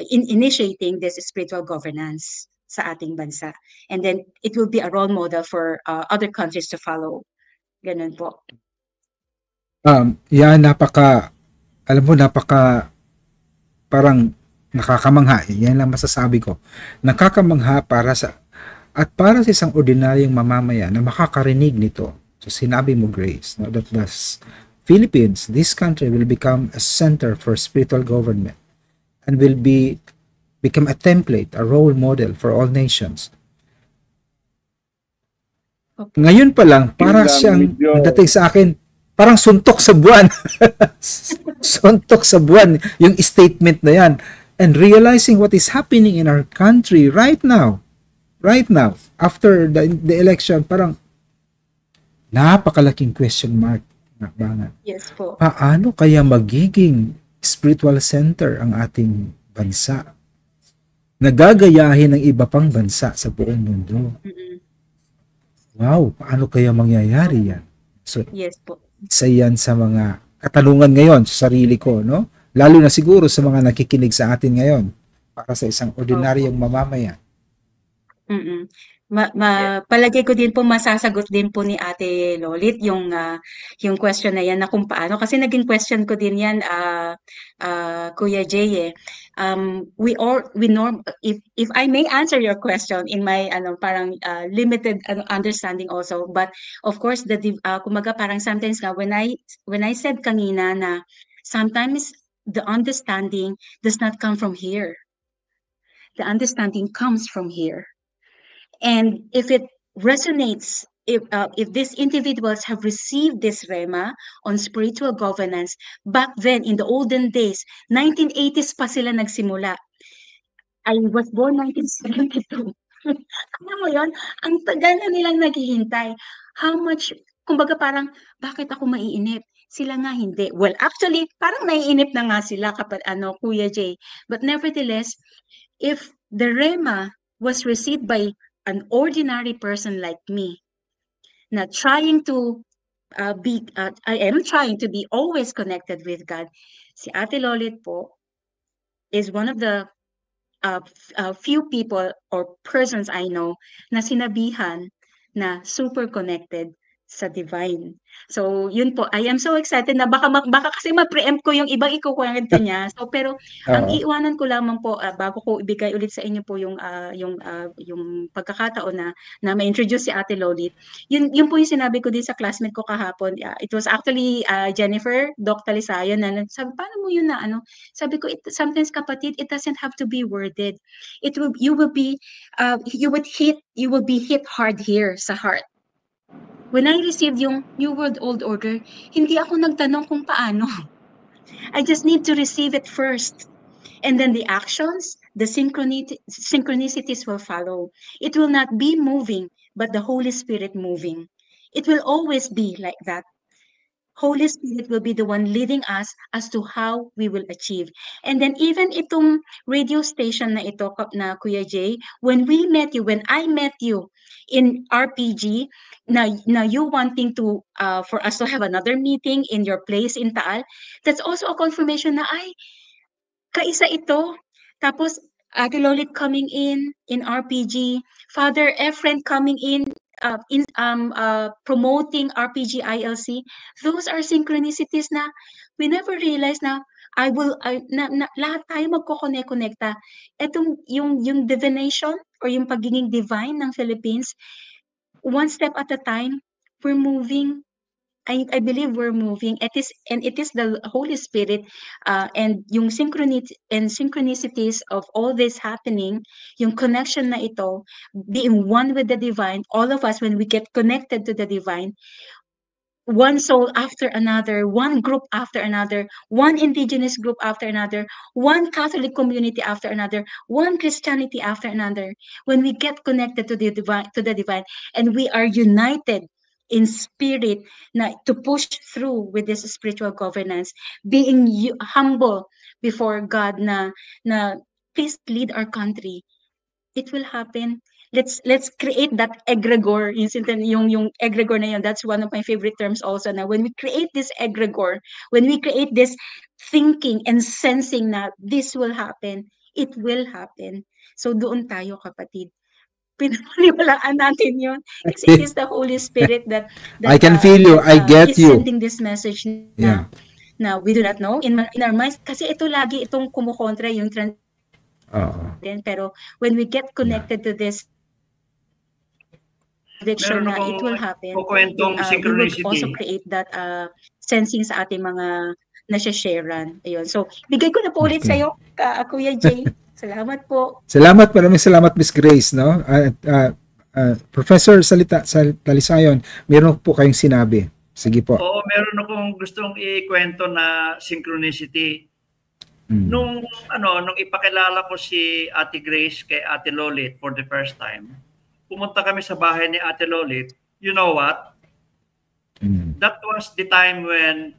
[SPEAKER 5] in initiating this spiritual governance. sa ating bansa. And then it will be a role model for other countries to follow. Ganun po.
[SPEAKER 1] Yeah, alam mo, parang nakakamangha. Yan lang masasabi ko. Nakakamangha para sa isang ordinaryong mamamayan na makakarinig nito. So sinabi mo, Grace, no, that the Philippines, this country will become a center for spiritual government and will become a template, a role model for all nations.
[SPEAKER 5] Okay.
[SPEAKER 1] Ngayon pa lang, para siyang dating sa akin, parang suntok sa buwan. Suntok sa buwan yung statement na yan. And realizing what is happening in our country right now, after the election, parang napakalaking question mark.
[SPEAKER 5] Yes po.
[SPEAKER 1] Paano kaya magiging spiritual center ang ating bansa? Nagagayahin ng iba pang bansa sa buong mundo. Wow, paano kaya mangyayari yan? So,
[SPEAKER 5] yes po.
[SPEAKER 1] Isa yan sa mga katanungan ngayon sa sarili ko, no? Lalo na siguro sa mga nakikinig sa atin ngayon para sa isang ordinaryong mamamayan.
[SPEAKER 5] Palagay ko din po masasagot din po ni Ate Lolit yung question na yan na kung paano, kasi naging question ko din yan, Kuya Jay, if I may answer your question in my parang limited understanding also, but of course kumaga parang sometimes when I said kanina na sometimes the understanding does not come from here, the understanding comes from here. And if it resonates, if these individuals have received this rema on spiritual governance, back then in the olden days, 1980s pa sila nagsimula. I was born 1972. Alam mo yun, ang tagal na nilang naghihintay. How much, kumbaga parang, bakit ako maiinip? Sila nga hindi. Well, actually, parang naiinip na nga sila kapag Kuya Jay. But nevertheless, if the rema was received by an ordinary person like me, not trying to I am trying to be always connected with God. Si Ate Lolit po is one of the few people or persons I know na sinabihan na super connected sa divine. So, yun po. I am so excited na baka kasi ma-preempt ko yung ibang ikukwento niya. So, pero ang iiwanan ko lamang po bago ko ibigay ulit sa inyo po yung pagkakataon na ma-introduce si Ate Lolit. Yun po yung sinabi ko din sa classmate ko kahapon. It was actually Jennifer Doc Talisayo na sabi, paano mo yun na Sabi ko, sometimes kapatid, it doesn't have to be worded. You will be hit hard here sa heart. When I received yung New World Old Order, hindi ako nagtanong kung paano. I just need to receive it first. And then the actions, the synchronicities will follow. It will not be moving, but the Holy Spirit moving. It will always be like that. Holy Spirit will be the one leading us as to how we will achieve. And then even itong radio station na ito na Kuya Jay, when I met you in RPG, na you wanting to for us to have another meeting in your place in Taal, that's also a confirmation na kaisa ito. Tapos Ate Lolit coming in RPG, Father Efren coming in promoting RPG ILC. Those are synchronicities na we never realize na lahat tayo magko-connect-connecta. Etong yung divination or yung pagiging divine ng Philippines, one step at a time, we're moving. I believe we're moving. It is the Holy Spirit and yung synchronicities of all this happening, yung connection na ito, being one with the divine, all of us when we get connected to the divine, one soul after another, one group after another, one indigenous group after another, one Catholic community after another, one Christianity after another. When we get connected to the divine, and we are united in spirit to push through with this spiritual governance, being humble before God na please lead our country. It will happen. Let's create that egregor. Yung egregor na yun, that's one of my favorite terms also. Na when we create this egregor, when we create this thinking and sensing na this will happen, it will happen. So doon tayo kapatid. pinaniwalaan natin yun. Kasi it is the Holy Spirit that
[SPEAKER 1] I can feel you. I get
[SPEAKER 5] is
[SPEAKER 1] you.
[SPEAKER 5] sending this message
[SPEAKER 1] Yeah.
[SPEAKER 5] na we do not know in our minds. Kasi ito lagi itong kumukontra yung
[SPEAKER 1] Oo.
[SPEAKER 5] pero when we get connected to this conviction
[SPEAKER 3] Meron
[SPEAKER 5] na it will happen,
[SPEAKER 3] kukwentong
[SPEAKER 5] we would
[SPEAKER 3] synchronicity.
[SPEAKER 5] also create that sensing sa ating mga nasha-sharean. Ayun. So, bigay ko na po ulit
[SPEAKER 1] Okay.
[SPEAKER 5] sa'yo, Kuya Jay. Salamat po.
[SPEAKER 1] Salamat, maraming salamat, Miss Grace, no? Professor Talisayon, meron po kayong sinabi. Sige po.
[SPEAKER 3] Oo, meron akong gustong ikwento na synchronicity. Nung ipakilala ko si Ate Grace kay Ate Lolit for the first time, pumunta kami sa bahay ni Ate Lolit. You know what? That was the time when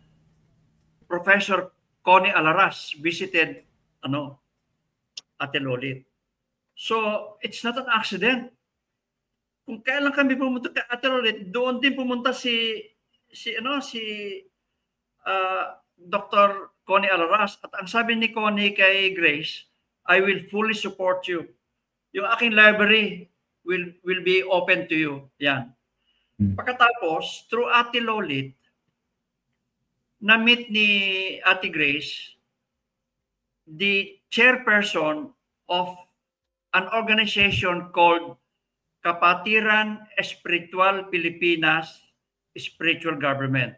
[SPEAKER 3] Professor Connie Alaras visited Ate Lolit. So, it's not an accident. Kung kailan kami pumunta kay Ate Lolit, doon din pumunta si Dr. Connie Alaras. At ang sabi ni Connie kay Grace, I will fully support you. Yung aking library will be open to you. Yan. Pagkatapos, through Ate Lolit, na-meet ni Ate Grace, the chairperson of an organization called Kapatiran Espiritual Pilipinas Spiritual Government,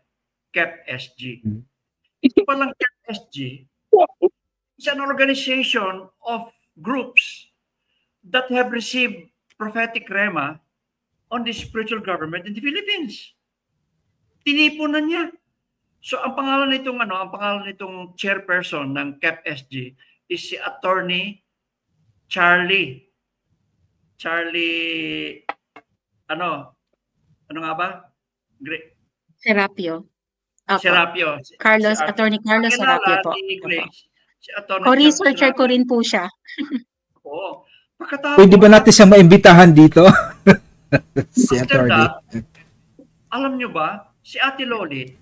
[SPEAKER 3] KEPSG. Ito palang KEPSG is an organization of groups that have received prophetic rhema on the spiritual government in the Philippines. Tinipunan niya. So ang pangalan nitong chairperson ng KEPSG is si Attorney Charlie, ano nga ba?
[SPEAKER 5] Serapio.
[SPEAKER 3] Serapio.
[SPEAKER 5] Attorney Carlos Serapio po.
[SPEAKER 3] Si Attorney
[SPEAKER 5] Co-researcher ko rin po siya.
[SPEAKER 3] Oo. Pagkatapos,
[SPEAKER 1] pwede ba natin siyang maimbitahan dito? Si Attorney.
[SPEAKER 3] Alam nyo ba, si Ate Lolit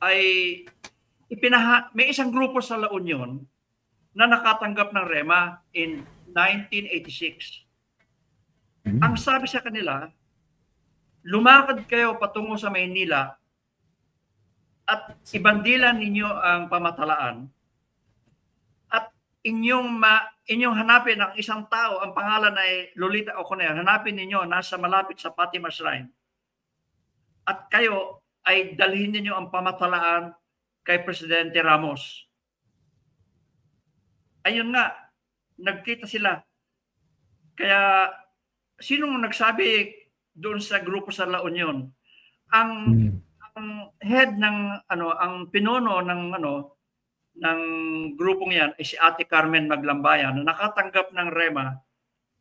[SPEAKER 3] ay may isang grupo sa La Union na nakatanggap ng rema in 1986. Ang sabi sa kanila, lumakad kayo patungo sa Maynila at ibandilan ninyo ang pamatalaan at inyong hanapin ang isang tao, ang pangalan ay Lolita Oconer, hanapin ninyo nasa malapit sa Fatima Shrine at kayo ay dalhin ninyo ang pamatalaan kay Presidente Ramos. Ayun nga, nagkita sila. Kaya sinong nagsabi doon sa grupo sa La Union? Ang head ng ang pinuno ng grupong yan ay si Ate Carmen Maglambayan na nakatanggap ng rema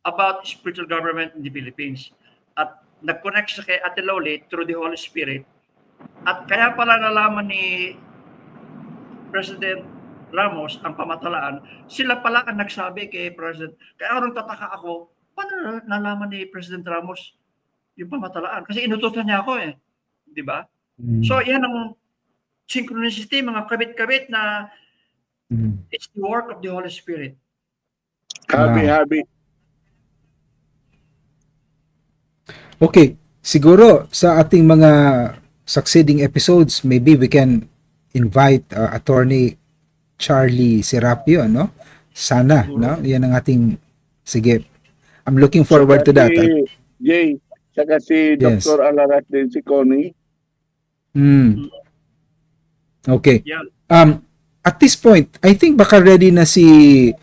[SPEAKER 3] about spiritual government in the Philippines. At nag-connect siya kay Ate Lolit through the Holy Spirit. At kaya pala nalaman ni President Ramos ang pamatalaan, sila pala ang nagsabi kay President. Kaya nung tataka ako, paano nalaman ni President Ramos yung pamatalaan? Kasi inutusan niya ako eh. Di ba? So yan ang synchronicity, mga kabit-kabit na it's the work of the Holy Spirit.
[SPEAKER 4] Habi.
[SPEAKER 1] Okay, siguro sa ating mga succeeding episodes, maybe we can invite Attorney Charlie Serapio, no? Sana, no? Yan ang ating, sige. I'm looking forward to that.
[SPEAKER 4] Jay, saka si
[SPEAKER 1] Yes.
[SPEAKER 4] Dr. Alaras din, si Connie.
[SPEAKER 1] Okay.
[SPEAKER 3] Yeah.
[SPEAKER 1] At this point, I think baka ready na si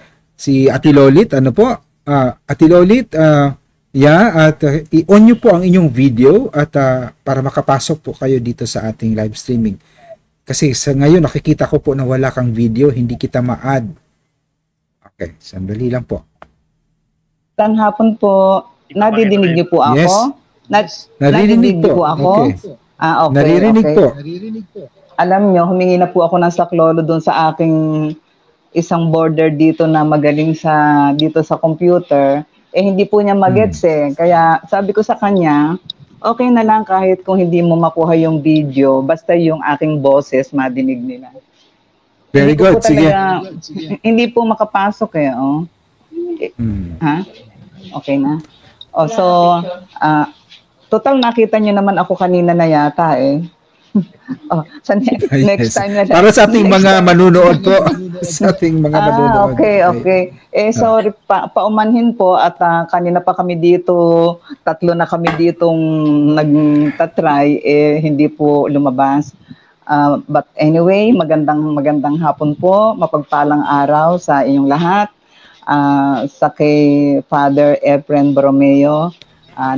[SPEAKER 1] Ate Lolit, ano po? Ate Lolit, at i-on nyo po ang inyong video at para makapasok po kayo dito sa ating live streaming. Kasi sa ngayon nakikita ko po na wala kang video, hindi kita ma-add. Okay, sandali lang po.
[SPEAKER 6] Hapon po, nadidinig niyo po ako?
[SPEAKER 1] Yes.
[SPEAKER 6] Nadidinig niyo po ako?
[SPEAKER 1] Okay.
[SPEAKER 6] Okay.
[SPEAKER 1] Naririnig po.
[SPEAKER 6] Alam nyo, humingi na po ako ng saklolo doon sa aking isang border dito na magaling dito sa computer. Hindi po niya magets eh. Kaya sabi ko sa kanya, okay na lang kahit kung hindi mo makuha yung video, basta yung aking boses madinig nila.
[SPEAKER 1] Very good. Sige.
[SPEAKER 6] Hindi po makapasok eh. Oh. Ha? Okay na? So, total nakita niyo naman ako kanina na yata eh. Next time na lang.
[SPEAKER 1] Para sa ating mga manunood po. Sa ating mga manunood.
[SPEAKER 6] Okay. Sorry, paumanhin po at kanina pa kami dito, 3 na kami ditong nagtatry, hindi po lumabas. But anyway, magandang hapon po, mapagpalang araw sa inyong lahat. Sa kay Father Efren Borromeo.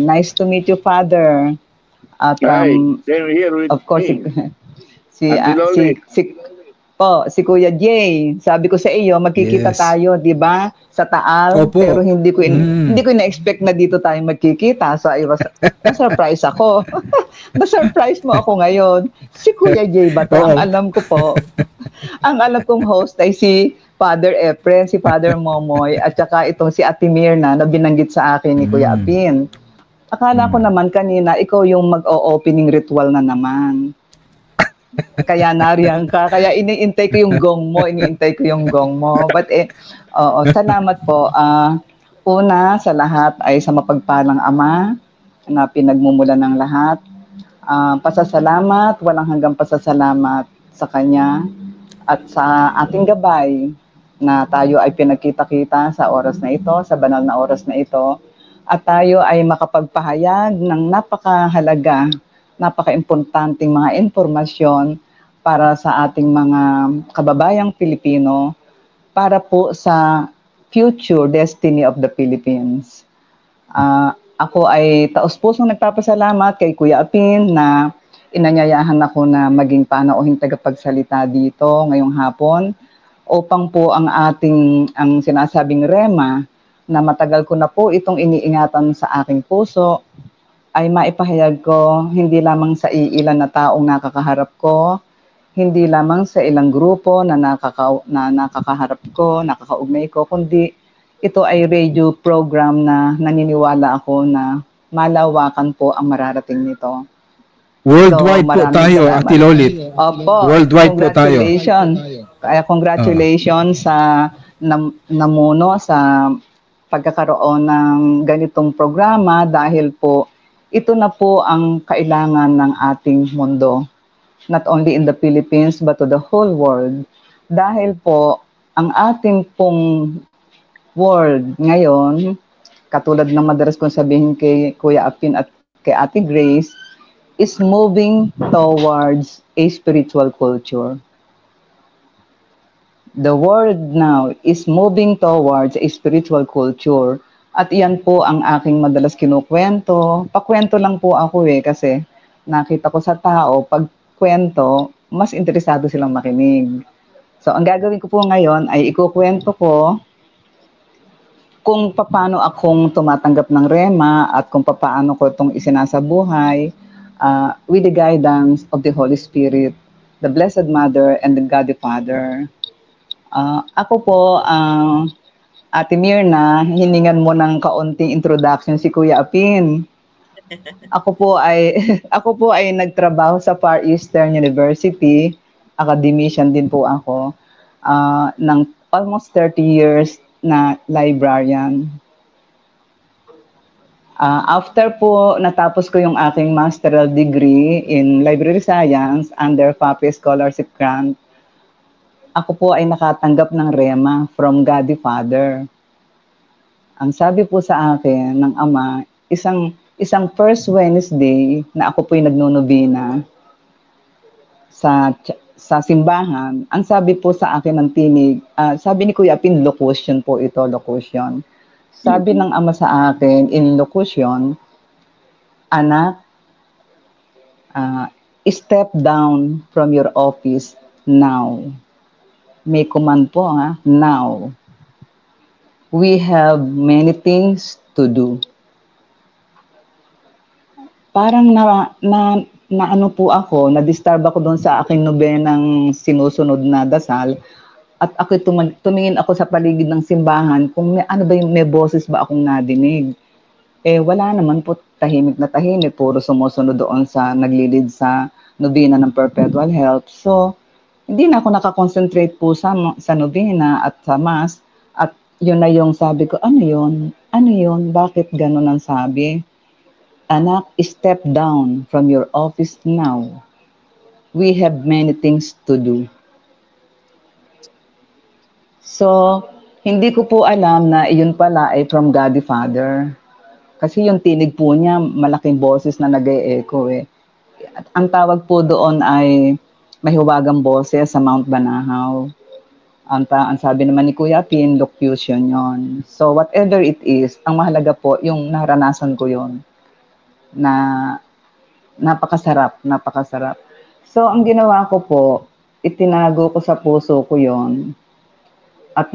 [SPEAKER 6] Nice to meet you, Father. At
[SPEAKER 4] same here with
[SPEAKER 6] of course,
[SPEAKER 4] me.
[SPEAKER 6] si Kuya Jay. Sabi ko sa iyo, magkikita tayo, 'di ba? Sa Taal.
[SPEAKER 1] Opo.
[SPEAKER 6] Pero hindi ko na-expect na dito tayo magkikita. So na-surprise ako. Na-surprise mo ako ngayon. Si Kuya Jay ba 'to? Ang alam ko po. Ang alam kong host ay si Father Efren, si Father Momoy, at saka itong si Ate Mirna na binanggit sa akin ni Kuya Apin. Akala ko naman kanina, ikaw yung mag-o-opening ritual na naman. Kaya nariyan ka. Kaya iniintay ko yung gong mo. But salamat po. Una sa lahat ay sa mapagpalang Ama na pinagmumula ng lahat. Pasasalamat, walang hanggang pasasalamat sa Kanya at sa ating gabay na tayo ay pinagkita-kita sa oras na ito, sa banal na oras na ito. At tayo ay makapagpahayag ng napakahalaga, napaka-importanting mga informasyon para sa ating mga kababayang Pilipino para po sa future destiny of the Philippines. Ako ay taos-pusong nagpapasalamat kay Kuya Apin na inanyayahan ako na maging panauhing tagapagsalita dito ngayong hapon upang po ang sinasabing rema na matagal ko na po itong iniingatan sa aking puso ay maipahayag ko hindi lamang sa iilan na taong nakakaharap ko, hindi lamang sa ilang grupo na nakakaharap ko, nakakaugnay ko, kundi ito ay radio program na naniniwala ako na malawakan po ang mararating nito.
[SPEAKER 1] Worldwide po tayo, Ate Lolit.
[SPEAKER 6] Opo.
[SPEAKER 1] Worldwide po tayo.
[SPEAKER 6] Kaya congratulations sa namuno sa pagkakaroon ng ganitong programa dahil po ito na po ang kailangan ng ating mundo. Not only in the Philippines but to the whole world. Dahil po ang ating pong world ngayon, katulad ng madalas kong sabihin kay Kuya Apin at kay Ate Grace, is moving towards a spiritual culture. The world now is moving towards a spiritual culture. At iyan po ang aking madalas kinukwento. Pakwento lang po ako kasi nakita ko sa tao, pag kwento, mas interesado silang makinig. So ang gagawin ko po ngayon ay ikukwento ko kung paano akong tumatanggap ng rema at kung paano ko itong isinasabuhay with the guidance of the Holy Spirit, the Blessed Mother, and the God the Father. Ako po, Ate Mirna, hiningan mo ng kaunting introduction si Kuya Apin. Ako po ay nagtrabaho sa Far Eastern University, academician din po ako, ng almost 30 years na librarian. After po natapos ko yung aking masteral degree in library science under FAPE Scholarship Grant, ako po ay nakatanggap ng rema from God the Father. Ang sabi po sa akin ng Ama, isang first Wednesday na ako po ay nagnonobina sa simbahan, ang sabi po sa akin ng tinig, sabi ni Kuya Apin, locution po ito, locution. Sabi ng Ama sa akin in locution, anak, step down from your office now. May command po now. We have many things to do. Parang na ano po ako, na-disturb ako doon sa aking nobenang sinusunod na dasal at ako tumingin ako sa paligid ng simbahan kung may boses ba akong nadinig. Wala naman po, tahimik na tahimik, puro sumusunod doon sa naglilid sa nobena ng Perpetual Help. So, hindi na ako nakakonsentrate po sa nobena at sa mass. At yun na yung sabi ko, ano yun? Ano yun? Bakit ganun ang sabi? Anak, step down from your office now. We have many things to do. So, hindi ko po alam na iyon pala ay from God the Father. Kasi yung tinig po niya, malaking boses na nag-e-echo eh. At ang tawag po doon ay mahiwagang boses sa Mount Banahaw. Ang sabi naman ni Kuya Pin, locution yon. So whatever it is, ang mahalaga po, yung naranasan ko yon na napakasarap, napakasarap. So ang ginawa ko po, itinago ko sa puso ko yon. At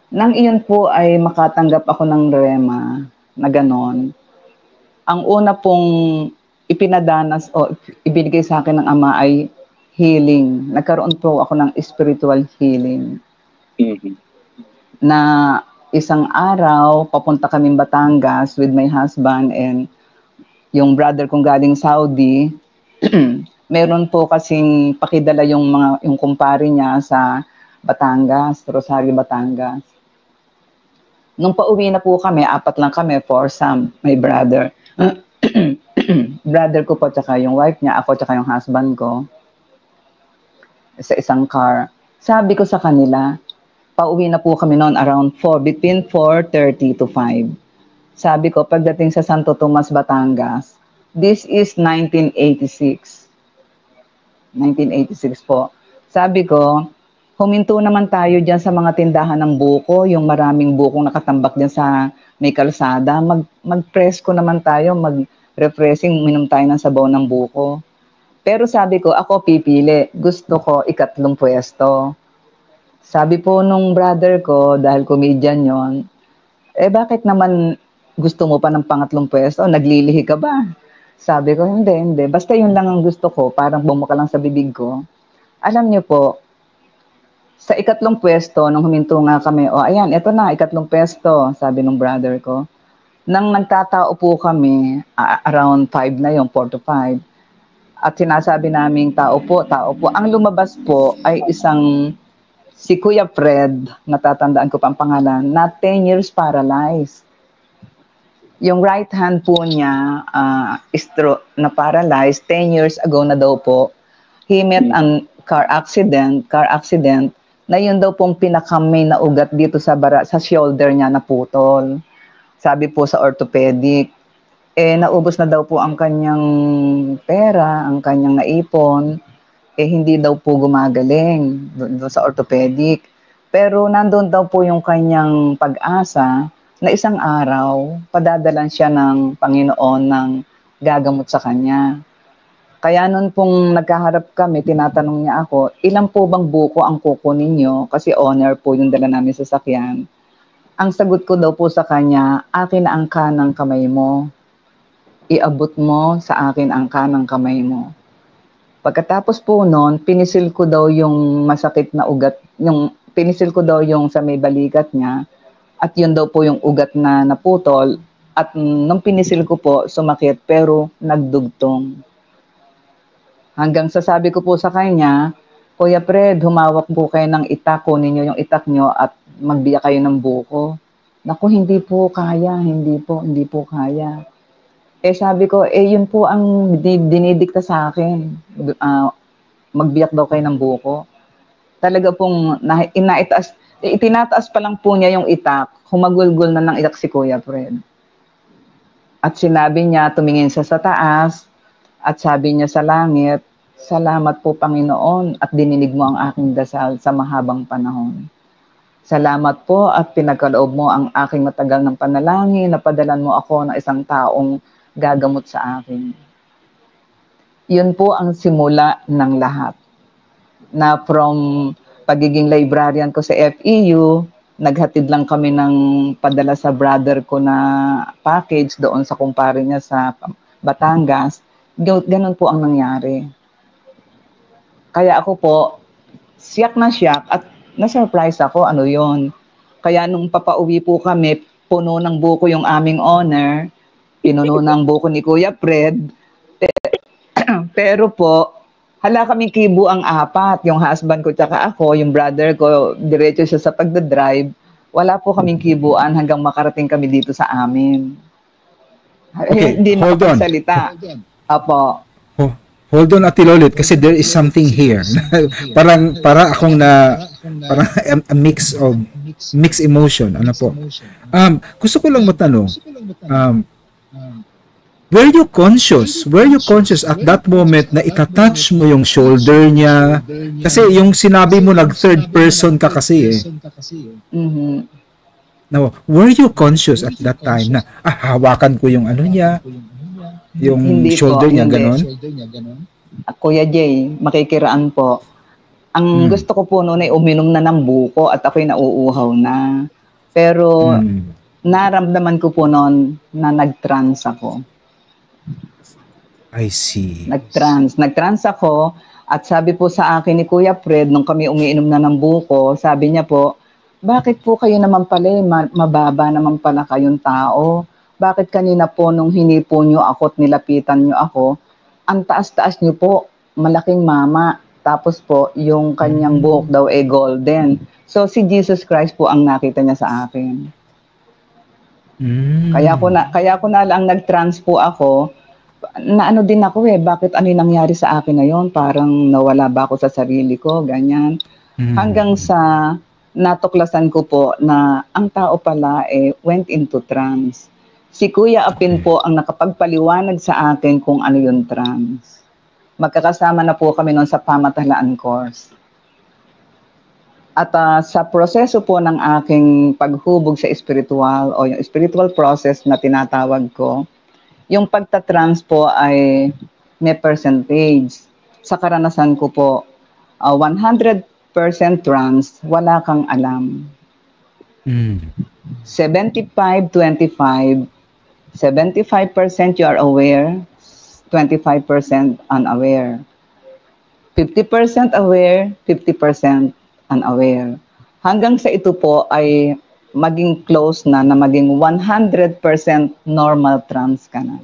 [SPEAKER 6] nang iyon po ay makatanggap ako ng rema na ganon, ang una pong ipinadanas o ibinigay sa akin ng Ama ay healing. Nagkaroon po ako ng spiritual healing. Na isang araw, papunta kaming Batangas with my husband and yung brother kong galing Saudi. Meron po kasing pakidala yung kumpare niya sa Batangas, Rosario, Batangas. Nung pauwi na po kami, 4 lang kami, foursome, my brother. Brother ko po, tsaka yung wife niya, ako, tsaka yung husband ko. Sa isang car. Sabi ko sa kanila, pauwi na po kami noon around 4, between 4:30 to 5. Sabi ko, pagdating sa Santo Tomas, Batangas, this is 1986. 1986 po. Sabi ko, huminto naman tayo dyan sa mga tindahan ng buko, yung maraming bukong nakatambak dyan sa may kalsada. Mag-presko naman tayo, mag-refreshing, minom tayo ng sabaw ng buko. Pero sabi ko, ako pipili. Gusto ko ikatlong pwesto. Sabi po nung brother ko, dahil comedian yon, bakit naman gusto mo pa ng pangatlong pwesto? Naglilihi ka ba? Sabi ko, hindi. Basta yun lang ang gusto ko, parang bumuka lang sa bibig ko. Alam niyo po, sa ikatlong pwesto, nung huminto nga kami, ayan, eto na, ikatlong pwesto, sabi nung brother ko. Nang nagtatao po kami, around 5 na yung 4 to 5, at sinasabi namin, tao po. Ang lumabas po ay isang, si Kuya Fred, natatandaan ko pa ang pangalan, na 10 years paralyzed. Yung right hand po niya, na paralyzed, 10 years ago na daw po, he met an car accident, na yun daw pong pinakamay na ugat dito sa shoulder niya na putol. Sabi po sa orthopedic, naubos na daw po ang kanyang pera, ang kanyang naipon, hindi daw po gumagaling doon sa orthopedic. Pero nandun daw po yung kanyang pag-asa na isang araw, padadalan siya ng Panginoon ng gagamot sa kanya. Kaya noon pong nagkaharap kami, tinatanong niya ako, ilan po bang buko ang kukunin niyo? Kasi owner po yung dala namin sa sakyan. Ang sagot ko daw po sa kanya, akin na ang kanang kamay mo. Iabot mo sa akin ang kanang kamay mo. Pagkatapos po noon, pinisil ko daw yung masakit na ugat, pinisil ko daw yung sa may balikat niya, at yun daw po yung ugat na naputol, at nung pinisil ko po, sumakit, pero nagdugtong. Hanggang sasabi ko po sa kanya, Kuya Fred, humawak po kayo ng itak, kunin niyo yung itak niyo at magbiya kayo ng buko. Naku, hindi po kaya, hindi po kaya. Sabi ko, yun po ang dinidikta sa akin. Magbiyak daw kayo ng buko. Talaga pong itinataas pa lang po niya yung itak, humagulgol na ng itak si Kuya Fred. At sinabi niya, tumingin siya sa taas, at sabi niya sa langit, salamat po Panginoon at dininig mo ang aking dasal sa mahabang panahon. Salamat po at pinagkaloob mo ang aking matagal ng panalangin, napadalan mo ako ng isang taong gagamot sa akin. Yun po ang simula ng lahat. Na from pagiging librarian ko sa FEU, naghatid lang kami ng padala sa brother ko na package doon sa kumpare niya sa Batangas. Ganun po ang nangyari. Kaya ako po, siyak at na-surprise ako, ano yon. Kaya nung papauwi po kami, puno ng buko yung aming owner, pinuno ng buko ni Kuya Fred. Pero po, hala kaming kibo ang 4, yung husband ko tsaka ako, yung brother ko, diretso siya sa pagdadrive. wala po kaming kibuan hanggang makarating kami dito sa amin.
[SPEAKER 1] Okay,
[SPEAKER 6] Hindi
[SPEAKER 1] hold on.
[SPEAKER 6] makapagsalita. Apo.
[SPEAKER 1] Hold on, Ate Lolit, kasi there is something here. para akong parang a mixed emotion. Ano po? Gusto ko lang matanong, were you conscious at that moment na itatouch mo yung shoulder niya? Kasi yung sinabi mo nag-third person ka kasi eh.
[SPEAKER 6] Mhm.
[SPEAKER 1] Now, were you conscious at that time na hawakan ko yung ano niya, yung
[SPEAKER 6] Hindi
[SPEAKER 1] shoulder
[SPEAKER 6] po,
[SPEAKER 1] niya,
[SPEAKER 6] hindi.
[SPEAKER 1] ganon?
[SPEAKER 6] Kuya Jay, makikiraan po. Ang gusto ko po noon ay uminom na ng buko at ako'y nauuhaw na. Pero naramdaman ko po noon na nag-trance ako.
[SPEAKER 1] I see.
[SPEAKER 6] Nag-trance ako at sabi po sa akin ni Kuya Fred nung kami umiinom na ng buko, sabi niya po, bakit po kayo naman pala, mababa naman pala kayong tao? Bakit kanina po nung hinipo nyo ako at nilapitan nyo ako, ang taas-taas nyo po, malaking mama. Tapos po, yung kanyang buhok daw ay golden. So, si Jesus Christ po ang nakita niya sa akin. Kaya ko na lang nag-trance po ako, na ano din ako bakit ano yung nangyari sa akin na yon? Parang nawala ba ako sa sarili ko, ganyan. Hanggang sa natuklasan ko po na ang tao pala went into trance. Si Kuya Apin po ang nakapagpaliwanag sa akin kung ano yung trance. Magkakasama na po kami noon sa pamahalaan course. At sa proseso po ng aking paghubog sa spiritual o yung spiritual process na tinatawag ko, yung pagtatrans po ay may percentage. Sa karanasan ko po, 100% trans, wala kang alam. 75-25, 75% you are aware, 25% unaware. 50% aware, 50% unaware. Hanggang sa ito po ay maging close na maging 100% normal trance ka na.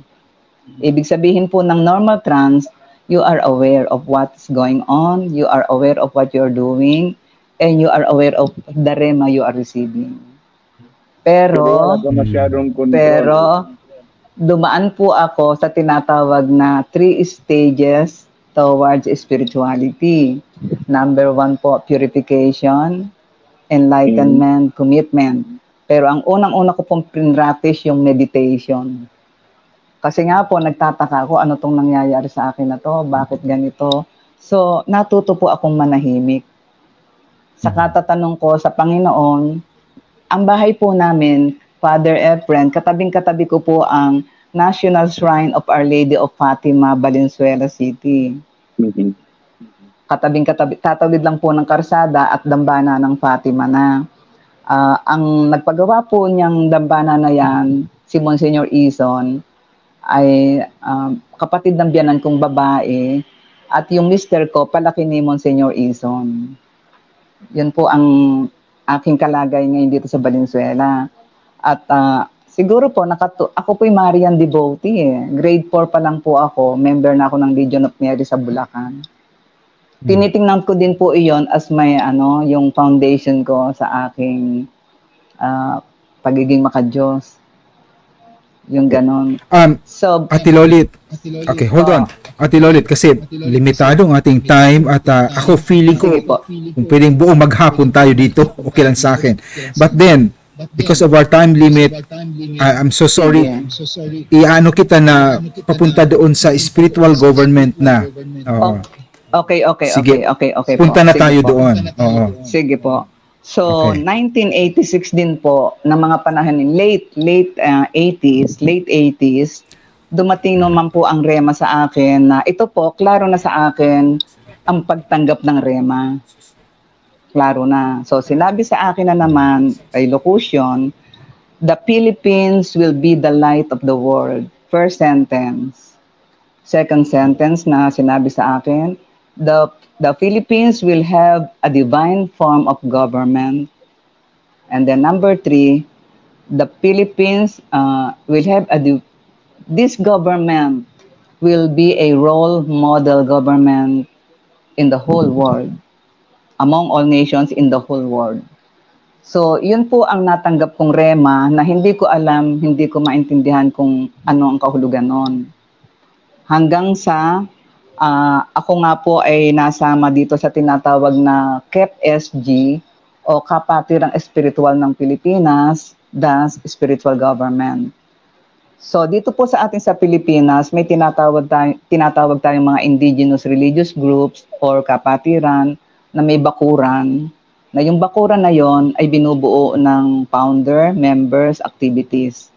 [SPEAKER 6] Ibig sabihin po ng normal trance, you are aware of what's going on, you are aware of what you're doing, and you are aware of the rema you are receiving. Pero dumaan po ako sa tinatawag na 3 stages towards spirituality. Number 1 po, purification, enlightenment, commitment. Pero ang unang-una ko pong pinractice yung meditation. Kasi nga po, nagtataka ako, ano tong nangyayari sa akin na to? Bakit ganito? So, natuto po akong manahimik. Sa katatanong ko sa Panginoon, ang bahay po namin, Father Efren, katabing-katabi ko po ang National Shrine of Our Lady of Fatima, Valenzuela City. Katabing-katabi, tatawid lang po ng karsada at dambana ng Fatima na. Ang nagpagawa po niyang dambana na yan, si Monsignor Ison, ay kapatid ng biyanan kong babae at yung mister ko, palaki ni Monsignor Ison. Yun po ang aking kalagay ngayon dito sa Valenzuela. At siguro po, ako po yung Marian devotee Grade 4 pa lang po ako, member na ako ng Legion of Mary sa Bulacan. Tinitingnan ko din po iyon as may yung foundation ko sa aking pagiging makadiyos. Yung ganon. So,
[SPEAKER 1] Ate Lolit. Okay, hold on. Ate Lolit, kasi limitado ang ating time at ako feeling ko kung pwedeng buong maghapon tayo dito, okay lang sa akin. But then, because of our time limit, I'm so sorry. Iano kita na papunta doon sa spiritual government na.
[SPEAKER 6] Okay.
[SPEAKER 1] Sige.
[SPEAKER 6] Okay.
[SPEAKER 1] Punta na tayo doon.
[SPEAKER 6] Sige po. So,
[SPEAKER 1] Okay.
[SPEAKER 6] 1986 din po, ng mga panahon late 80s, dumating naman po ang rema sa akin na ito po, klaro na sa akin ang pagtanggap ng rema. Klaro na. So, sinabi sa akin na naman, ay locution, the Philippines will be the light of the world. First sentence. Second sentence na sinabi sa akin, the Philippines will have a divine form of government. And then number 3, the Philippines will have this government will be a role model government in the whole world, among all nations in the whole world. So, yun po ang natanggap kong rema na hindi ko alam, hindi ko maintindihan kung ano ang kahulugan nun. Hanggang sa ako nga po ay nasama dito sa tinatawag na KEP-SG o Kapatiran Espiritual ng Pilipinas, thus Spiritual Government. So dito po sa atin sa Pilipinas, may tinatawag tayong mga indigenous religious groups or kapatiran na may bakuran, na yung bakuran na yon ay binubuo ng founder, members, activities.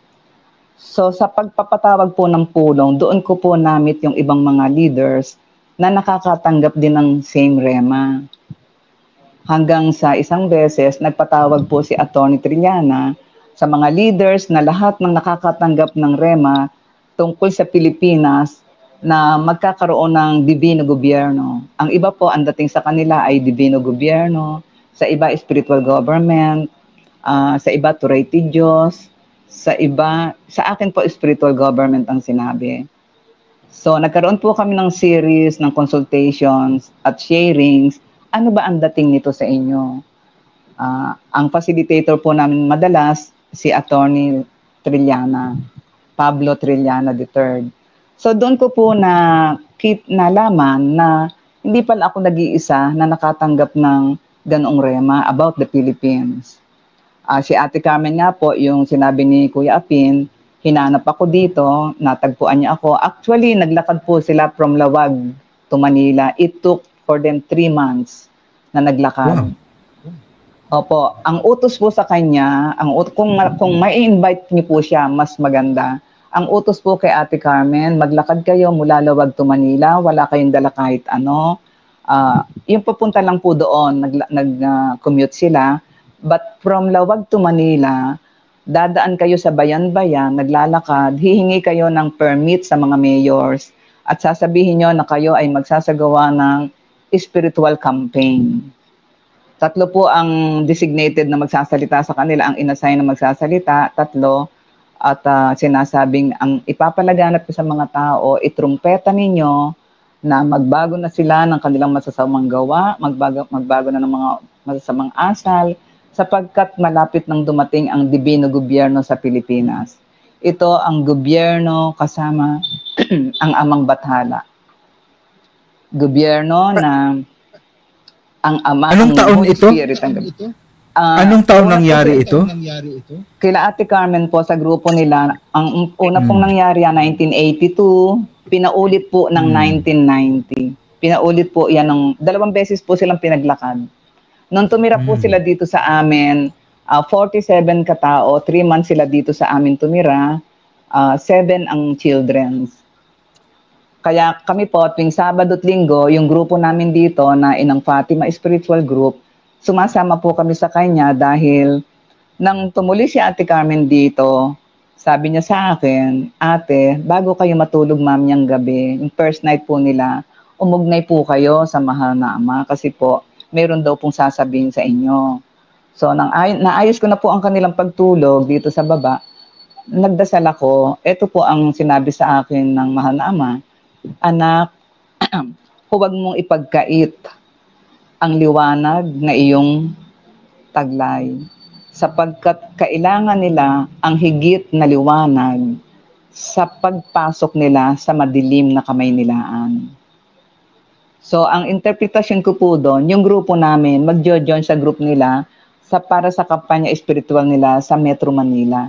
[SPEAKER 6] So sa pagpapatawag po ng pulong, doon ko po namit yung ibang mga leaders na nakakatanggap din ng same rema. Hanggang sa isang beses, nagpatawag po si Atty. Trillanes sa mga leaders na lahat ng nakakatanggap ng rema tungkol sa Pilipinas na magkakaroon ng divino gobyerno. Ang iba po, ang dating sa kanila ay divino gobyerno, sa iba spiritual government, sa iba Turete Diyos, sa iba, sa akin po spiritual government ang sinabi. So nagkaroon po kami ng series ng consultations at sharings. Ano ba ang dating nito sa inyo? Ang facilitator po namin madalas, si Atty. Trillanes, Pablo Trillanes III. So doon ko po nalaman na hindi pala ako nag-iisa na nakatanggap ng ganoong rema about the Philippines. Si Ate Carmen nga po, yung sinabi ni Kuya Apin, hinanap ako dito, natagpuan niya ako. Actually, naglakad po sila from Lawag to Manila. It took for them 3 months na naglakad.
[SPEAKER 1] Wow.
[SPEAKER 6] Opo, ang utos po sa kanya, kung may invite niyo po siya, mas maganda. Ang utos po kay Ate Carmen, maglakad kayo mula Lawag to Manila, wala kayong dala kahit ano. Yung papunta lang po doon, nag-commute sila. But from Lawag to Manila, dadaan kayo sa bayan-bayan, naglalakad, hihingi kayo ng permit sa mga mayors at sasabihin nyo na kayo ay magsasagawa ng spiritual campaign. 3 po ang designated na magsasalita sa kanila, ang inassign na magsasalita, 3, at sinasabing ang ipapalaganap ko sa mga tao, itrumpeta ninyo na magbago na sila ng kanilang masasamang gawa, magbago na ng mga masasamang asal, sapagkat malapit nang dumating ang divino gobyerno sa Pilipinas. Ito ang gobyerno kasama ang Amang Bathala. Gobyerno na ang Ama,
[SPEAKER 1] Anong
[SPEAKER 6] ang
[SPEAKER 1] taon
[SPEAKER 6] Holy
[SPEAKER 1] ito?
[SPEAKER 6] Spirit.
[SPEAKER 1] Anong taon nangyari ito?
[SPEAKER 6] Kila Ate Carmen po sa grupo nila, ang una pong nangyari 1982, pinaulit po ng 1990. Pinaulit po yan ng 2 beses po silang pinaglakad. Nung tumira po sila dito sa amin, 47 katao, 3 months sila dito sa amin tumira, 7 ang children. Kaya kami po, tuwing Sabado at Linggo, yung grupo namin dito na Inang Fatima Spiritual Group, sumasama po kami sa kanya dahil nang tumuli si Ate Carmen dito, sabi niya sa akin, Ate, bago kayo matulog mamayang gabi, yung first night po nila, umugnay po kayo sa mahal na Ama kasi po, meron daw pong sasabihin sa inyo. So, naayos ko na po ang kanilang pagtulog dito sa baba. Nagdasal ako. Ito po ang sinabi sa akin ng mahal na Ama. Anak, huwag mong ipagkait ang liwanag na iyong taglay. Sapagkat kailangan nila ang higit na liwanag sa pagpasok nila sa madilim na kamay-nilaan. So, ang interpretasyon ko po doon, yung grupo namin, mag-join sa group nila para sa kampanya espiritual nila sa Metro Manila.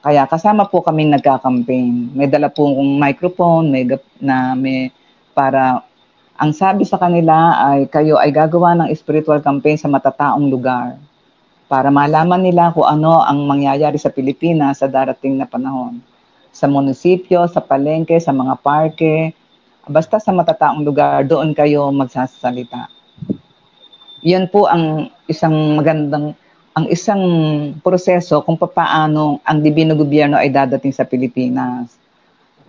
[SPEAKER 6] Kaya kasama po kami nagka-campaign. May dala po kong microphone, para ang sabi sa kanila ay kayo ay gagawa ng spiritual campaign sa matataong lugar para malaman nila kung ano ang mangyayari sa Pilipinas sa darating na panahon. Sa munisipyo, sa palengke, sa mga parke, basta sa matataong lugar, doon kayo magsasalita. Yan po ang isang proseso kung paano ang divino gobyerno ay dadating sa Pilipinas.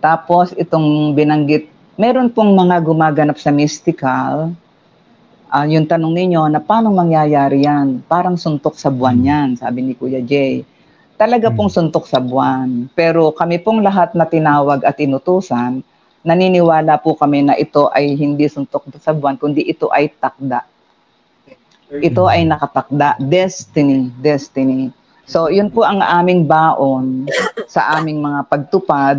[SPEAKER 6] Tapos itong binanggit, meron pong mga gumaganap sa mystical. Yung tanong ninyo na paano mangyayari yan? Parang suntok sa buwan yan, sabi ni Kuya Jay. Talaga pong suntok sa buwan. Pero kami pong lahat na tinawag at inutusan, naniniwala po kami na ito ay hindi suntok sa buwan, kundi ito ay takda. ito ay nakatakda, destiny. So, yun po ang aming baon sa aming mga pagtupad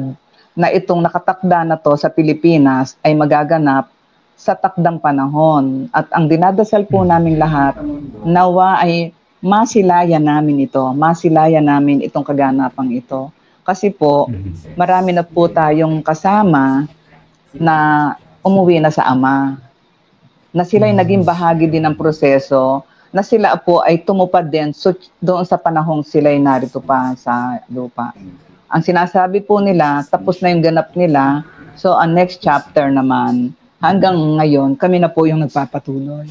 [SPEAKER 6] na itong nakatakda na to sa Pilipinas ay magaganap sa takdang panahon. At ang dinadasal po namin lahat, nawa ay masilayan namin itong kaganapang ito. Kasi po, marami na po tayong kasama na umuwi na sa Ama, na sila ay naging bahagi din ng proseso, na sila po ay tumupad din doon sa panahong sila ay narito pa sa lupa. Ang sinasabi po nila, tapos na yung ganap nila, so ang next chapter naman, hanggang ngayon, kami na po yung nagpapatuloy.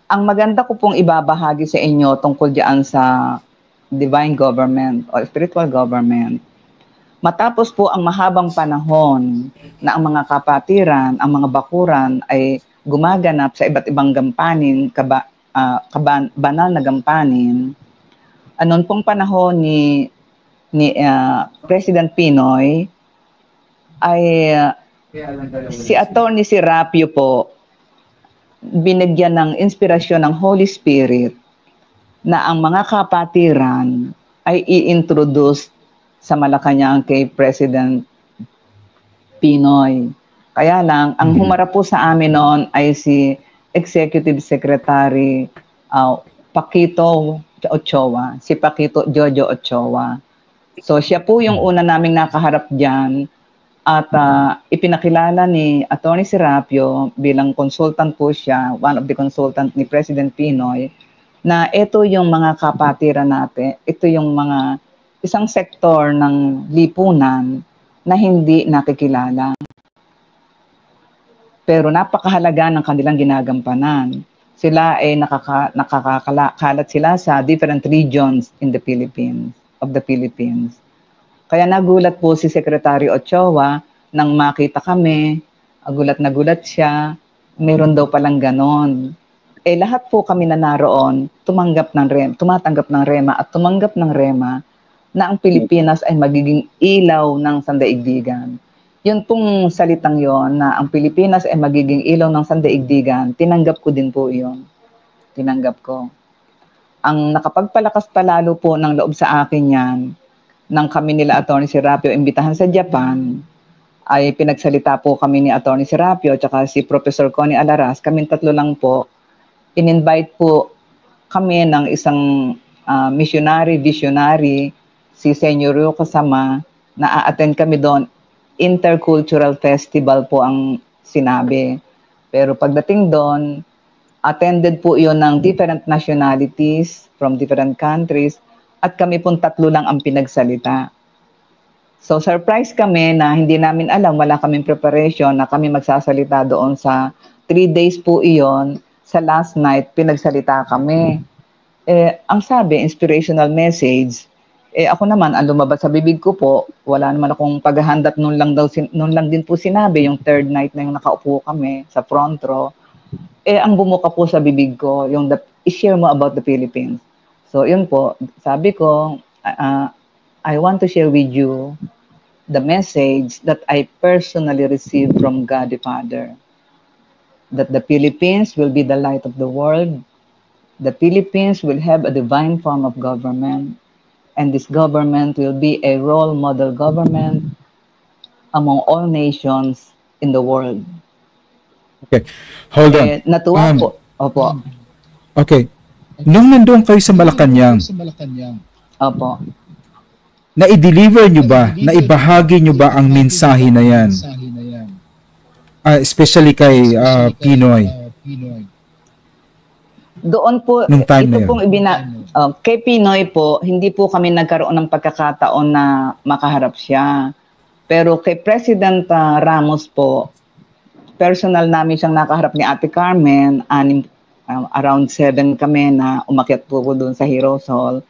[SPEAKER 6] Ang maganda ko pong ibabahagi sa inyo tungkol diyan sa divine government o spiritual government. Matapos po ang mahabang panahon na ang mga kapatiran, ang mga bakuran ay gumaganap sa iba't ibang gampanin, banal na gampanin, anon pong panahon ni President Pinoy ay si Atty. Serapio po binigyan ng inspirasyon ng Holy Spirit na ang mga kapatiran ay i-introduce sa Malacanang kay President Pinoy. Kaya lang, ang humarap po sa amin noon ay si Executive Secretary Paquito Ochoa, si Paquito Jojo Ochoa. So siya po yung una naming nakaharap diyan at ipinakilala ni Atty. Serapio bilang consultant po siya, one of the consultant ni President Pinoy, na ito yung mga kapatiran natin, ito yung mga isang sektor ng lipunan na hindi nakikilala. Pero napakahalaga ng kanilang ginagampanan. Sila ay nakakalat sila sa different regions in the Philippines, of the Philippines. Kaya nagulat po si Secretary Ochoa nang makita kami, gulat na gulat siya, meron daw palang ganon. Lahat po kami na naroon, tumatanggap ng REMA at tumanggap ng REMA na ang Pilipinas ay magiging ilaw ng sandaigdigan. Yun pong salitang yon na ang Pilipinas ay magiging ilaw ng sandaigdigan, tinanggap ko din po yun. Tinanggap ko. Ang nakapagpalakas palalo po ng loob sa akin yan, nang kami nila Atty. Serapio imbitahan sa Japan, ay pinagsalita po kami ni Atty. Serapio at si Professor Connie Alaras, kaming tatlo lang po, in-invite po kami ng isang visionary, si Senyor Ryo Kasama, na a-attend kami doon. Intercultural Festival po ang sinabi. Pero pagdating doon, attended po yun ng different nationalities from different countries at kami pong tatlo lang ang pinagsalita. So surprise kami na hindi namin alam, wala kaming preparation na kami magsasalita doon sa 3 days po iyon. Sa last night, pinagsalita kami. Ang sabi, inspirational message. Ako naman, ang lumabas sa bibig ko po, wala naman akong paghahandat noon lang din po sinabi, yung third night na yung nakaupo kami sa front row. Ang bumuka po sa bibig ko, yung i-share mo about the Philippines. So yun po, sabi ko, I want to share with you the message that I personally received from God the Father. That the Philippines will be the light of the world. The Philippines will have a divine form of government. And this government will be a role model government among all nations in the world.
[SPEAKER 1] Okay, hold on.
[SPEAKER 6] Natuwa po. Opo.
[SPEAKER 1] Okay. Nung nandoon kayo sa Malacanang,
[SPEAKER 6] Opo.
[SPEAKER 1] na-i-deliver nyo ba, na-ibahagi nyo ba ang mensahe na yan? Especially kay Pinoy.
[SPEAKER 6] Doon po, ito pong kay Pinoy po, hindi po kami nagkaroon ng pagkakataon na makaharap siya. Pero kay President Ramos po, personal namin siyang nakaharap ni Ate Carmen, around 7 kami na umakyat po doon sa Heroes Hall.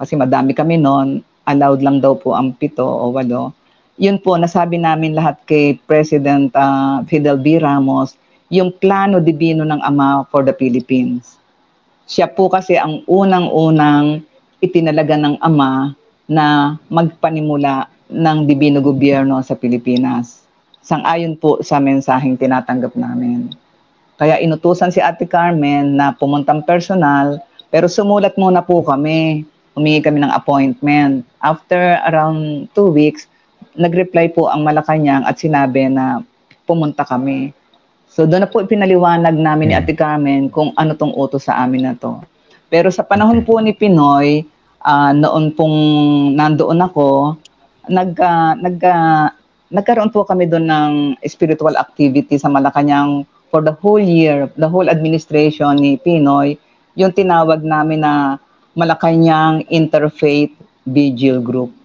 [SPEAKER 6] Kasi madami kami noon, allowed lang daw po ang 7 o 8. Yun po, nasabi namin lahat kay President Fidel B. Ramos, yung plano divino ng Ama for the Philippines. Siya po kasi ang unang-unang itinalaga ng Ama na magpanimula ng divino gobyerno sa Pilipinas. Sang-ayon po sa mensaheng tinatanggap namin. Kaya inutusan si Ate Carmen na pumuntang personal, pero sumulat muna po kami. Humingi kami ng appointment. After around 2 weeks, nag-reply po ang Malacanang at sinabi na pumunta kami. So doon na po ipinaliwanag namin ni Ate Carmen kung ano tong utos sa amin na to. Pero sa panahon po ni Pinoy, noon pong nandoon ako, nagkaroon po kami doon ng spiritual activity sa Malacanang for the whole year, the whole administration ni Pinoy, yung tinawag namin na Malacanang Interfaith Vigil Group.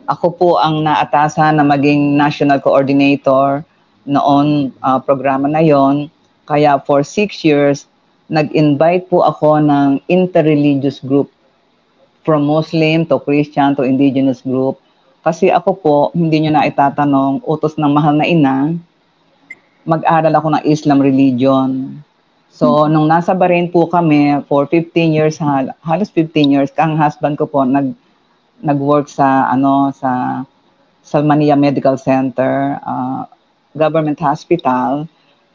[SPEAKER 6] Ako po ang naatasan na maging national coordinator noon programa na yon. Kaya for 6 years, nag-invite po ako ng interreligious group from Muslim to Christian to indigenous group. Kasi ako po, hindi nyo na itatanong, utos ng mahal na ina, mag-aral ako ng Islam religion. So, nung nasa Bahrain po kami for 15 years, halos 15 years, ang husband ko po nag-work sa Salmania Medical Center, government hospital,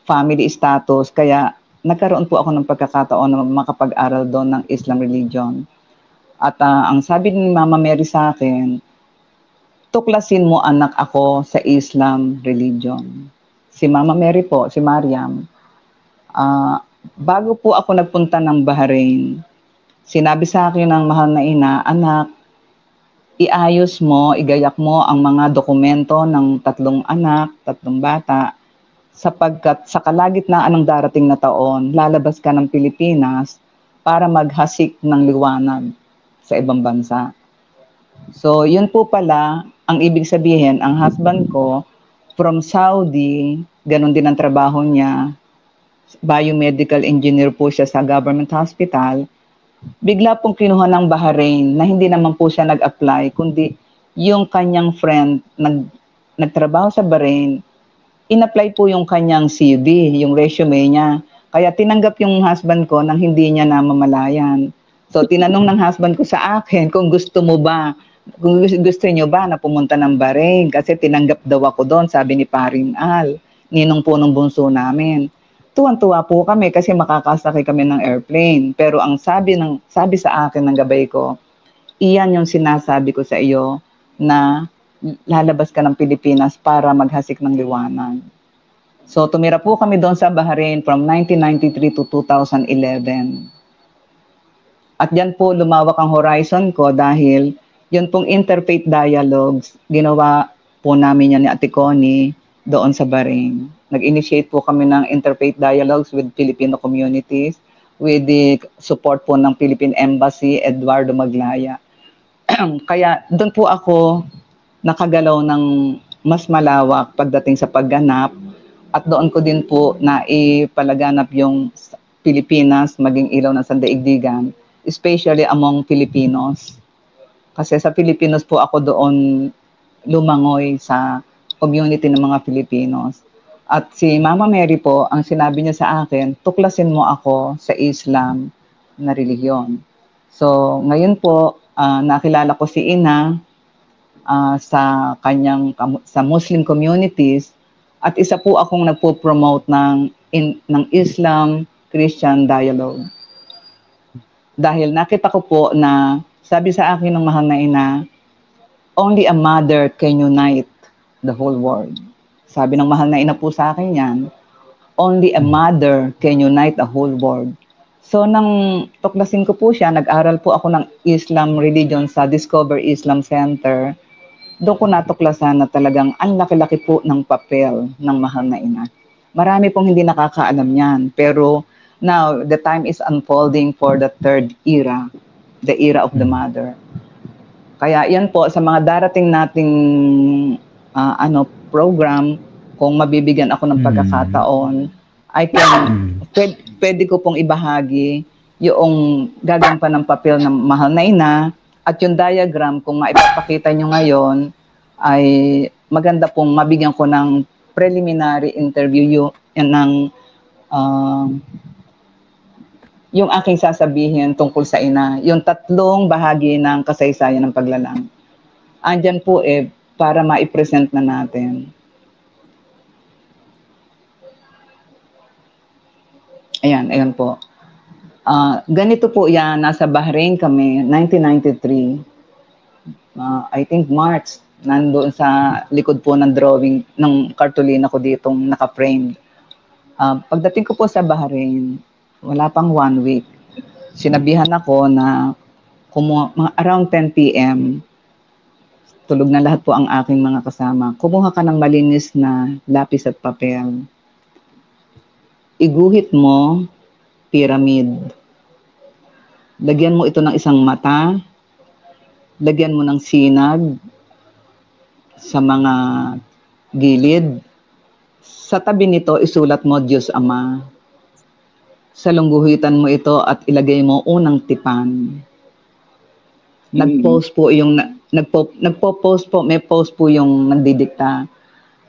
[SPEAKER 6] family status, kaya nagkaroon po ako ng pagkakataon na makapag-aral doon ng Islam religion. At ang sabi ni Mama Mary sa akin, tuklasin mo anak ako sa Islam religion. Si Mama Mary po, si Mariam, bago po ako nagpunta ng Bahrain, sinabi sa akin ng mahal na ina, anak, iayos mo, igayak mo ang mga dokumento ng 3 anak, 3 bata, sapagkat sa kalagitnaan ng darating na taon, lalabas ka ng Pilipinas para maghasik ng liwanag sa ibang bansa. So, yun po pala, ang ibig sabihin, ang husband ko, from Saudi, ganun din ang trabaho niya, biomedical engineer po siya sa government hospital, bigla pong kinuha ng Bahrain na hindi naman po siya nag-apply, kundi yung kanyang friend nagtrabaho sa Bahrain, in-apply po yung kanyang CV, yung resume niya. Kaya tinanggap yung husband ko nang hindi niya namamalayan. So tinanong ng husband ko sa akin kung gusto niyo ba na pumunta ng Bahrain kasi tinanggap daw ako doon, sabi ni Paring Al, ninong po ng bunso namin. Tuwan-tuwa po kami kasi makakasakay kami ng airplane. Pero ang sabi sa akin ng gabay ko, iyan yung sinasabi ko sa iyo na lalabas ka ng Pilipinas para maghasik ng liwanag. So tumira po kami doon sa Bahrain from 1993 to 2011. At yan po lumawak ang horizon ko dahil yun pong interfaith dialogues, ginawa po namin yan ni Ate Connie doon sa Bahrain. Nag-initiate po kami ng interfaith dialogues with Filipino communities with the support po ng Philippine Embassy, Eduardo Maglaya. Kaya doon po ako nakagalaw ng mas malawak pagdating sa pagganap at doon ko din po na ipalaganap yung Pilipinas maging ilaw ng sandaigdigan, especially among Filipinos. Kasi sa Filipinos po ako doon lumangoy sa community ng mga Filipinos. At si Mama Mary po, ang sinabi niya sa akin, tuklasin mo ako sa Islam na relihiyon. So ngayon po, nakilala ko si Ina sa Muslim communities at isa po akong nagpo-promote ng Islam-Christian dialogue. Dahil nakita ko po na sabi sa akin ng mahal na ina, only a mother can unite the whole world. Sabi ng mahal na ina po sa akin yan, only a mother can unite the whole world. So nang tuklasin ko po siya, nag-aral po ako ng Islam religion sa Discover Islam Center. Doon ko natuklasan na talagang ang laki-laki po ng papel ng mahal na ina. Marami pong hindi nakakaalam yan. Pero now, the time is unfolding for the 3rd era, the era of the mother. Kaya yan po, sa mga darating nating program, kung mabibigyan ako ng pagkakataon, pwede ko pong ibahagi yung gagampan ng papel ng mahal na ina at yung diagram, kung maipapakita nyo ngayon, ay maganda pong mabigyan ko ng preliminary interview yung aking sasabihin tungkol sa ina, yung 3 bahagi ng kasaysayan ng paglalang. Andyan po para ma-present na natin. Ayan po. Ganito po yan, nasa Bahrain kami, 1993. I think March, nandoon sa likod po ng drawing ng cartolina ko ditong naka-frame. Pagdating ko po sa Bahrain, wala pang 1 week, sinabihan ako na mga around 10 p.m., tulog na lahat po ang aking mga kasama. Kumuha ka ng malinis na lapis at papel. Iguhit mo pyramid. Lagyan mo ito ng isang mata. Lagyan mo ng sinag sa mga gilid. Sa tabi nito, isulat mo Diyos Ama. Sa lungguhitan mo ito at ilagay mo unang tipan. Nag-post po yung nagpo-post po, may post po yung nagdidikta.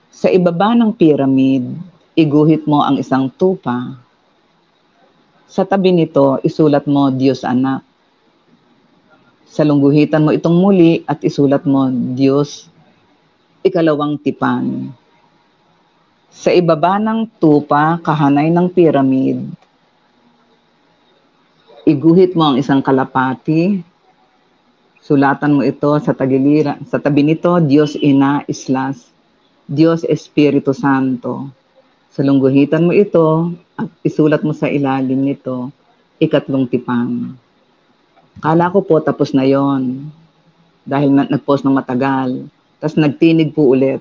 [SPEAKER 6] Sa ibaba ng pyramid, iguhit mo ang isang tupa. Sa tabi nito, isulat mo Diyos Anak. Sa lungguhitan mo itong muli at isulat mo Diyos ikalawang tipan. Sa ibaba ng tupa, kahanay ng pyramid, iguhit mo ang isang kalapati. Sulatan mo ito sa tagiliran. Sa tabi nito, Diyos Ina / Diyos Espiritu Santo. Sa lungguhitan mo ito at isulat mo sa ilalim nito, ikatlong tipan. Kala ko po tapos na yon dahil nag-post ng matagal. Tapos nagtinig po ulit.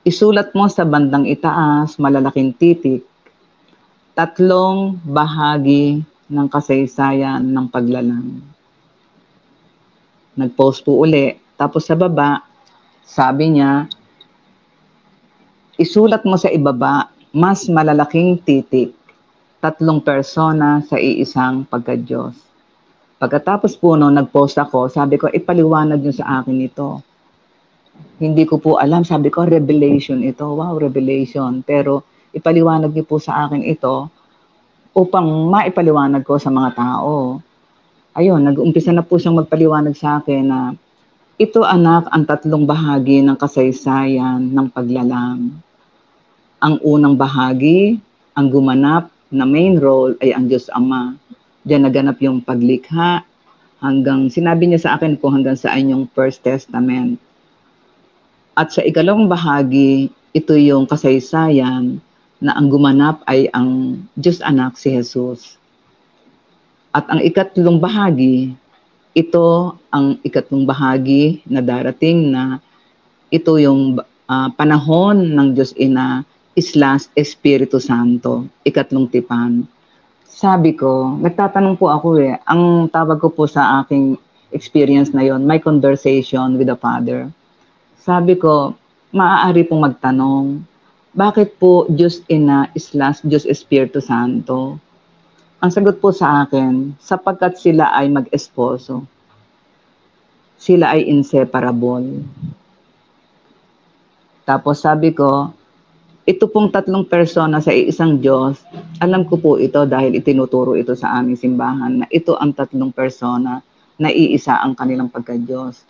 [SPEAKER 6] Isulat mo sa bandang itaas, malalaking titik, 3 bahagi ng kasaysayan ng paglalang. Nag-post po uli. Tapos sa baba, sabi niya, isulat mo sa ibaba, mas malalaking titik, 3 persona sa iisang pagka-Diyos. Pagkatapos po no, nag-post ako, sabi ko, ipaliwanag niyo sa akin ito. Hindi ko po alam, sabi ko, revelation ito. Wow, revelation. Pero ipaliwanag niyo po sa akin ito upang maipaliwanag ko sa mga tao. Ayun, nag-umpisa na po siyang magpaliwanag sa akin na ito anak ang 3 bahagi ng kasaysayan ng paglalang. Ang unang bahagi, ang gumanap na main role ay ang Diyos Ama. Diyan naganap yung paglikha hanggang, sinabi niya sa akin kung hanggang saan yung First Testament. At sa ikalawang bahagi, ito yung kasaysayan na ang gumanap ay ang Diyos Anak si Jesus. At ang ikatlong bahagi, ito ang ikatlong bahagi na darating na ito yung panahon ng Diyos Ina / Espiritu Santo, ikatlong tipan. Sabi ko, nagtatanong po ako ang tawag ko po sa aking experience na yon, my conversation with the Father. Sabi ko, maaari pong magtanong, bakit po Diyos Ina / Diyos Espiritu Santo? Ang sagot po sa akin, sapagkat sila ay mag-esposo. Sila ay inseparable. Tapos sabi ko, ito pong 3 persona sa isang Diyos, alam ko po ito dahil itinuturo ito sa aming simbahan na ito ang 3 persona na iisa ang kanilang pagka-Diyos.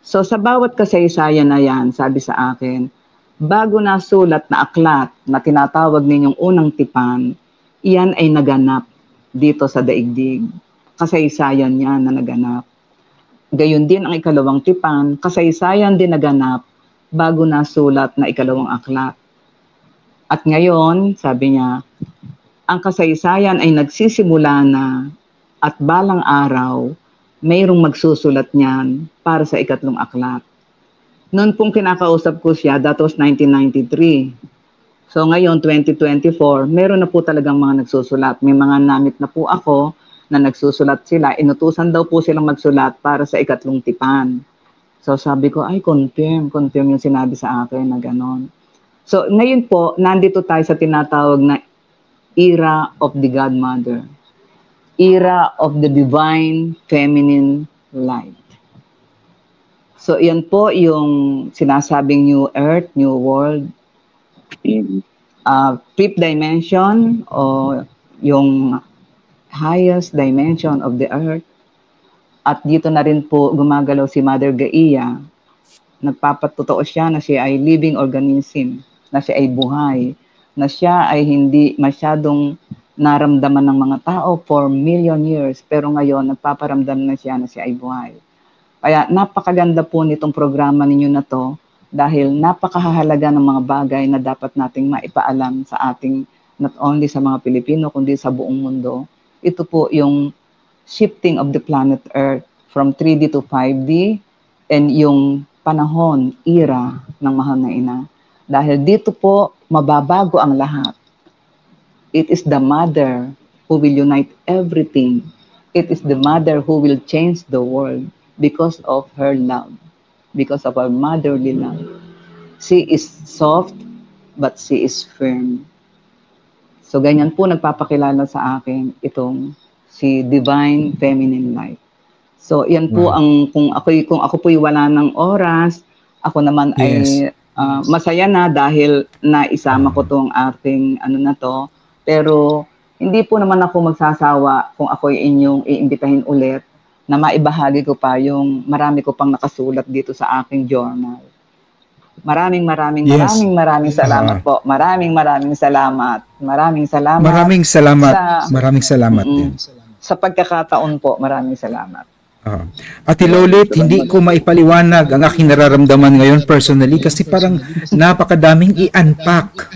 [SPEAKER 6] So sa bawat kasaysayan na yan, sabi sa akin, bago nasulat na aklat na tinatawag ninyong unang tipan, iyan ay naganap dito sa daigdig. Kasaysayan yan na naganap. Gayon din ang ikalawang tipan, kasaysayan din naganap bago nasulat na ikalawang aklat. At ngayon, sabi niya, ang kasaysayan ay nagsisimula na at balang araw, mayroong magsusulat niyan para sa ikatlong aklat. Noon pong kinakausap ko siya, that was 1993. So ngayon, 2024, meron na po talagang mga nagsusulat. May mga namit na po ako na nagsusulat sila. Inutusan daw po silang magsulat para sa ikatlong tipan. So sabi ko, ay confirm yung sinabi sa akin na gano'n. So ngayon po, nandito tayo sa tinatawag na era of the Godmother. Era of the divine feminine light. So yan po yung sinasabing new earth, new world, fifth dimension o yung highest dimension of the earth. At dito na rin po gumagalaw si Mother Gaia. Nagpapatotoo siya na siya ay living organism, na siya ay buhay, na siya ay hindi masyadong naramdaman ng mga tao for million years, pero ngayon nagpaparamdam na siya na siya ay buhay. Kaya napakaganda po nitong programa ninyo na to dahil napakahalaga ng mga bagay na dapat nating maipaalam sa ating, not only sa mga Pilipino, kundi sa buong mundo. Ito po yung shifting of the planet Earth from 3D to 5D and yung panahon, era ng mahal na ina. Dahil dito po, mababago ang lahat. It is the mother who will unite everything. It is the mother who will change the world because of her love, because of her motherly love. She is soft, but she is firm. So ganyan po nagpapakilala sa akin itong si Divine Feminine Light. So yan po ang kung ako po'y wala ng oras, ako naman ay masaya na dahil naisama ko tong ating na to. Pero hindi po naman ako magsasawa kung ako inyong iimbitahin ulit na maibahagi ko pa yung marami ko pang nakasulat dito sa aking journal. Maraming salamat po. Maraming salamat. Maraming salamat din. Sa pagkakataon po, maraming salamat.
[SPEAKER 1] Ate Lolit, hindi ko maipaliwanag ang aking nararamdaman ngayon personally kasi parang napakadaming i-unpack.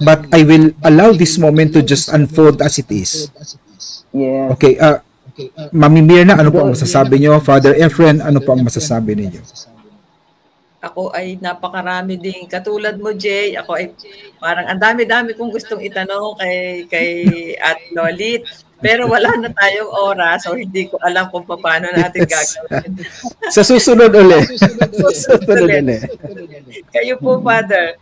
[SPEAKER 1] But I will allow this moment to just unfold as it is.
[SPEAKER 6] Yes.
[SPEAKER 1] Okay, Mami Mirna, ano po ang masasabi niyo? Father Efren, ano po ang masasabi niyo?
[SPEAKER 2] Ako ay napakarami din. Katulad mo, Jay, ako ay parang ang dami-dami kong gustong itanong kay Ate Lolit. Pero wala na tayong oras, so hindi ko alam kung paano natin gagawin.
[SPEAKER 1] Sa susunod ulit.
[SPEAKER 2] Kayo po, Father.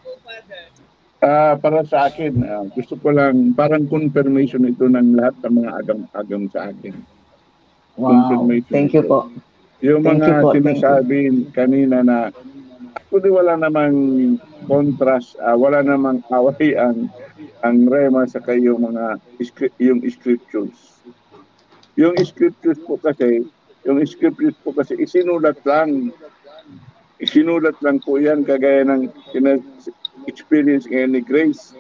[SPEAKER 4] Para sa akin, gusto ko lang, parang confirmation ito ng lahat ng mga agam-agam sa akin.
[SPEAKER 6] Wow, thank you po.
[SPEAKER 4] Yung mga sinasabi kanina na actually wala namang contrast, wala namang away ang rema sa kayo mga yung scriptures. Yung scriptures po kasi isinulat lang po yan kagaya ng experience ngayon ni Grace.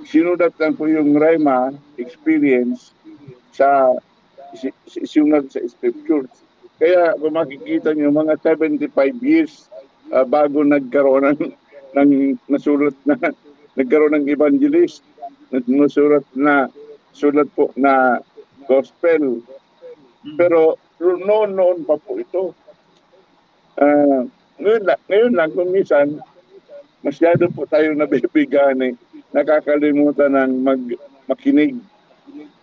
[SPEAKER 4] Sinulat lang po yung rema experience sa sinulat sa scriptures. Kaya kung makikita nyo, mga 75 years bago nagkaroon ng nasulat na nagkaroon ng evangelist, sulat po na gospel. Pero noon pa po ito. Ngayon lang kung minsan masyado po tayo nabibigyan nakakalimutan ng makinig.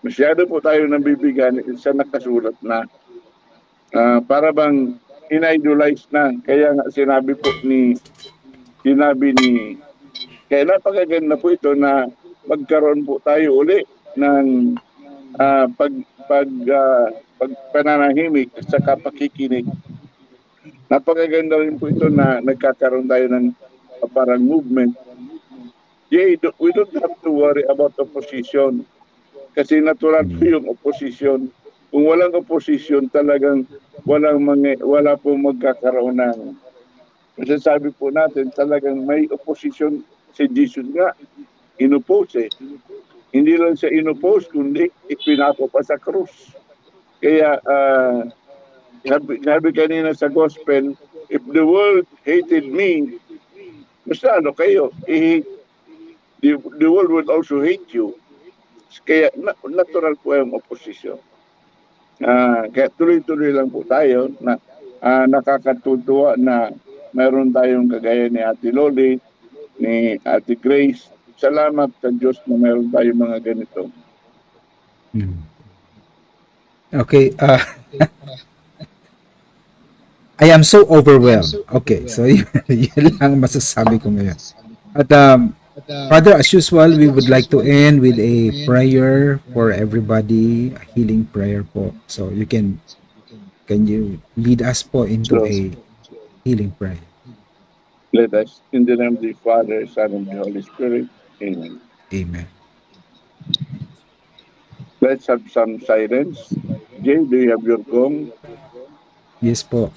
[SPEAKER 4] Masyado po tayo nabibigyan sa nakasulat na. Para bang in-idolize na. Kaya nga sinabi ni kaya napakaganda po ito na magkaroon po tayo uli ng pananahimik at saka pakikinig. Napakaganda rin po ito na nagkakaroon tayo ng parang movement. We don't have to worry about opposition kasi natural po yung opposition. Kung walang opposition, talagang wala po magkakaroon ng masasabi po natin, talagang may opposition si Jesus nga. Inopose Hindi lang siya inopose, kundi ipinapo pa sa krus. Kaya, sabi kanina sa gospel, if the world hated me, basta ano kayo, the world would also hate you. Kaya natural po yung opposition. Kaya tuloy-tuloy lang po tayo na nakakatutuwa na mayroon tayong kagaya ni Ate Loli, ni Ate Grace. Salamat sa Diyos na mayroon tayong mga ganito.
[SPEAKER 1] Okay. I am so overwhelmed. Okay, so yun lang masasabi ko ngayon. At Father, as usual, we would like to end with a prayer for everybody, a healing prayer po. So can you lead us po into a healing prayer?
[SPEAKER 4] Let us, in the name of the Father, Son, and the Holy Spirit. Amen.
[SPEAKER 1] Amen.
[SPEAKER 4] Let's have some silence. Jay, do you have your gong?
[SPEAKER 1] Yes po.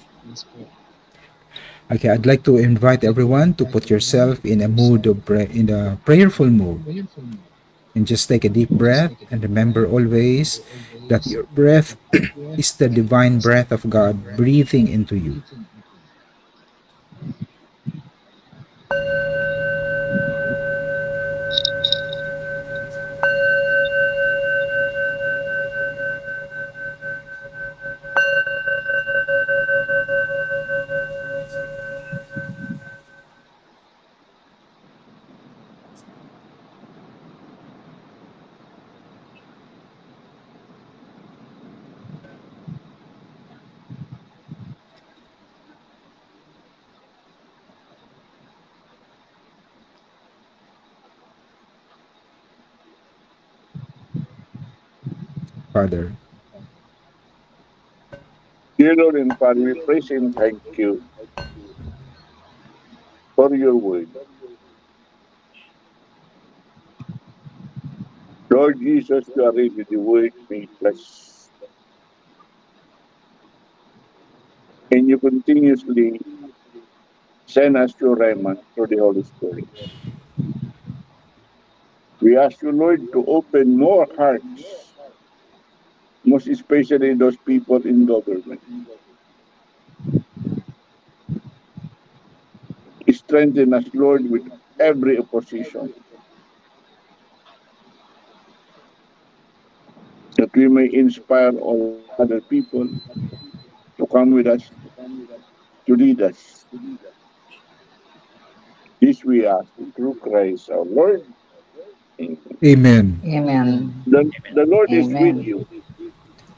[SPEAKER 1] Okay, I'd like to invite everyone to put yourself in a mood of in a prayerful mood, and just take a deep breath and remember always that your breath is the divine breath of God breathing into you. Father,
[SPEAKER 4] Dear Lord and Father, we praise and thank you for your word. Lord Jesus, you are really the word made flesh. And you continuously send us your Rhema through the Holy Spirit. We ask you, Lord, to open more hearts, most especially those people in government. Strengthen us, Lord, with every opposition, that we may inspire all other people to come with us, to lead us. This we ask through Christ our Lord.
[SPEAKER 1] amen.
[SPEAKER 6] Amen.
[SPEAKER 4] The Lord is with
[SPEAKER 6] Amen.
[SPEAKER 4] you.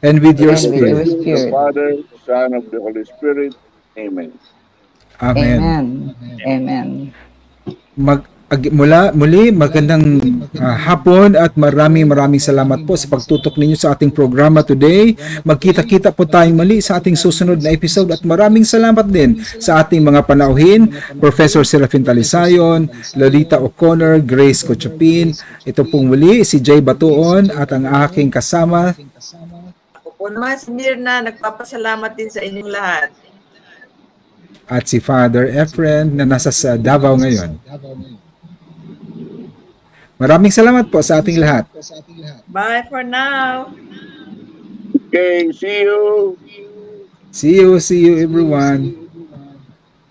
[SPEAKER 1] And with your
[SPEAKER 6] And with
[SPEAKER 4] Bless
[SPEAKER 6] your
[SPEAKER 1] spirit.
[SPEAKER 4] you, the
[SPEAKER 6] spirit.
[SPEAKER 4] Father, Son, of the Holy Spirit. Amen.
[SPEAKER 1] Amen.
[SPEAKER 6] Amen. Amen.
[SPEAKER 1] Muli, magandang hapon at maraming salamat po sa pagtutok ninyo sa ating programa today. Magkita-kita po tayong muli sa ating susunod na episode at maraming salamat din sa ating mga panauhin, Professor Serafin Talisayon, Lolita O'Connor, Grace Cochapin. Ito pong muli si Jay Batuon at ang aking kasama.
[SPEAKER 2] Ako po naman si Mirna, nagpapasalamat din sa inyong lahat.
[SPEAKER 1] At si Father Efren na nasa sa Davao ngayon. Maraming salamat po sa ating lahat.
[SPEAKER 2] Bye for now.
[SPEAKER 4] Okay, see you.
[SPEAKER 1] See you everyone.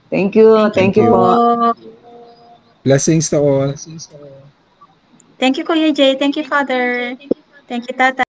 [SPEAKER 6] Thank you. Thank you po.
[SPEAKER 1] Blessings to all.
[SPEAKER 5] Thank you, Kuya Jay. Thank you, Father. Thank you, Tata.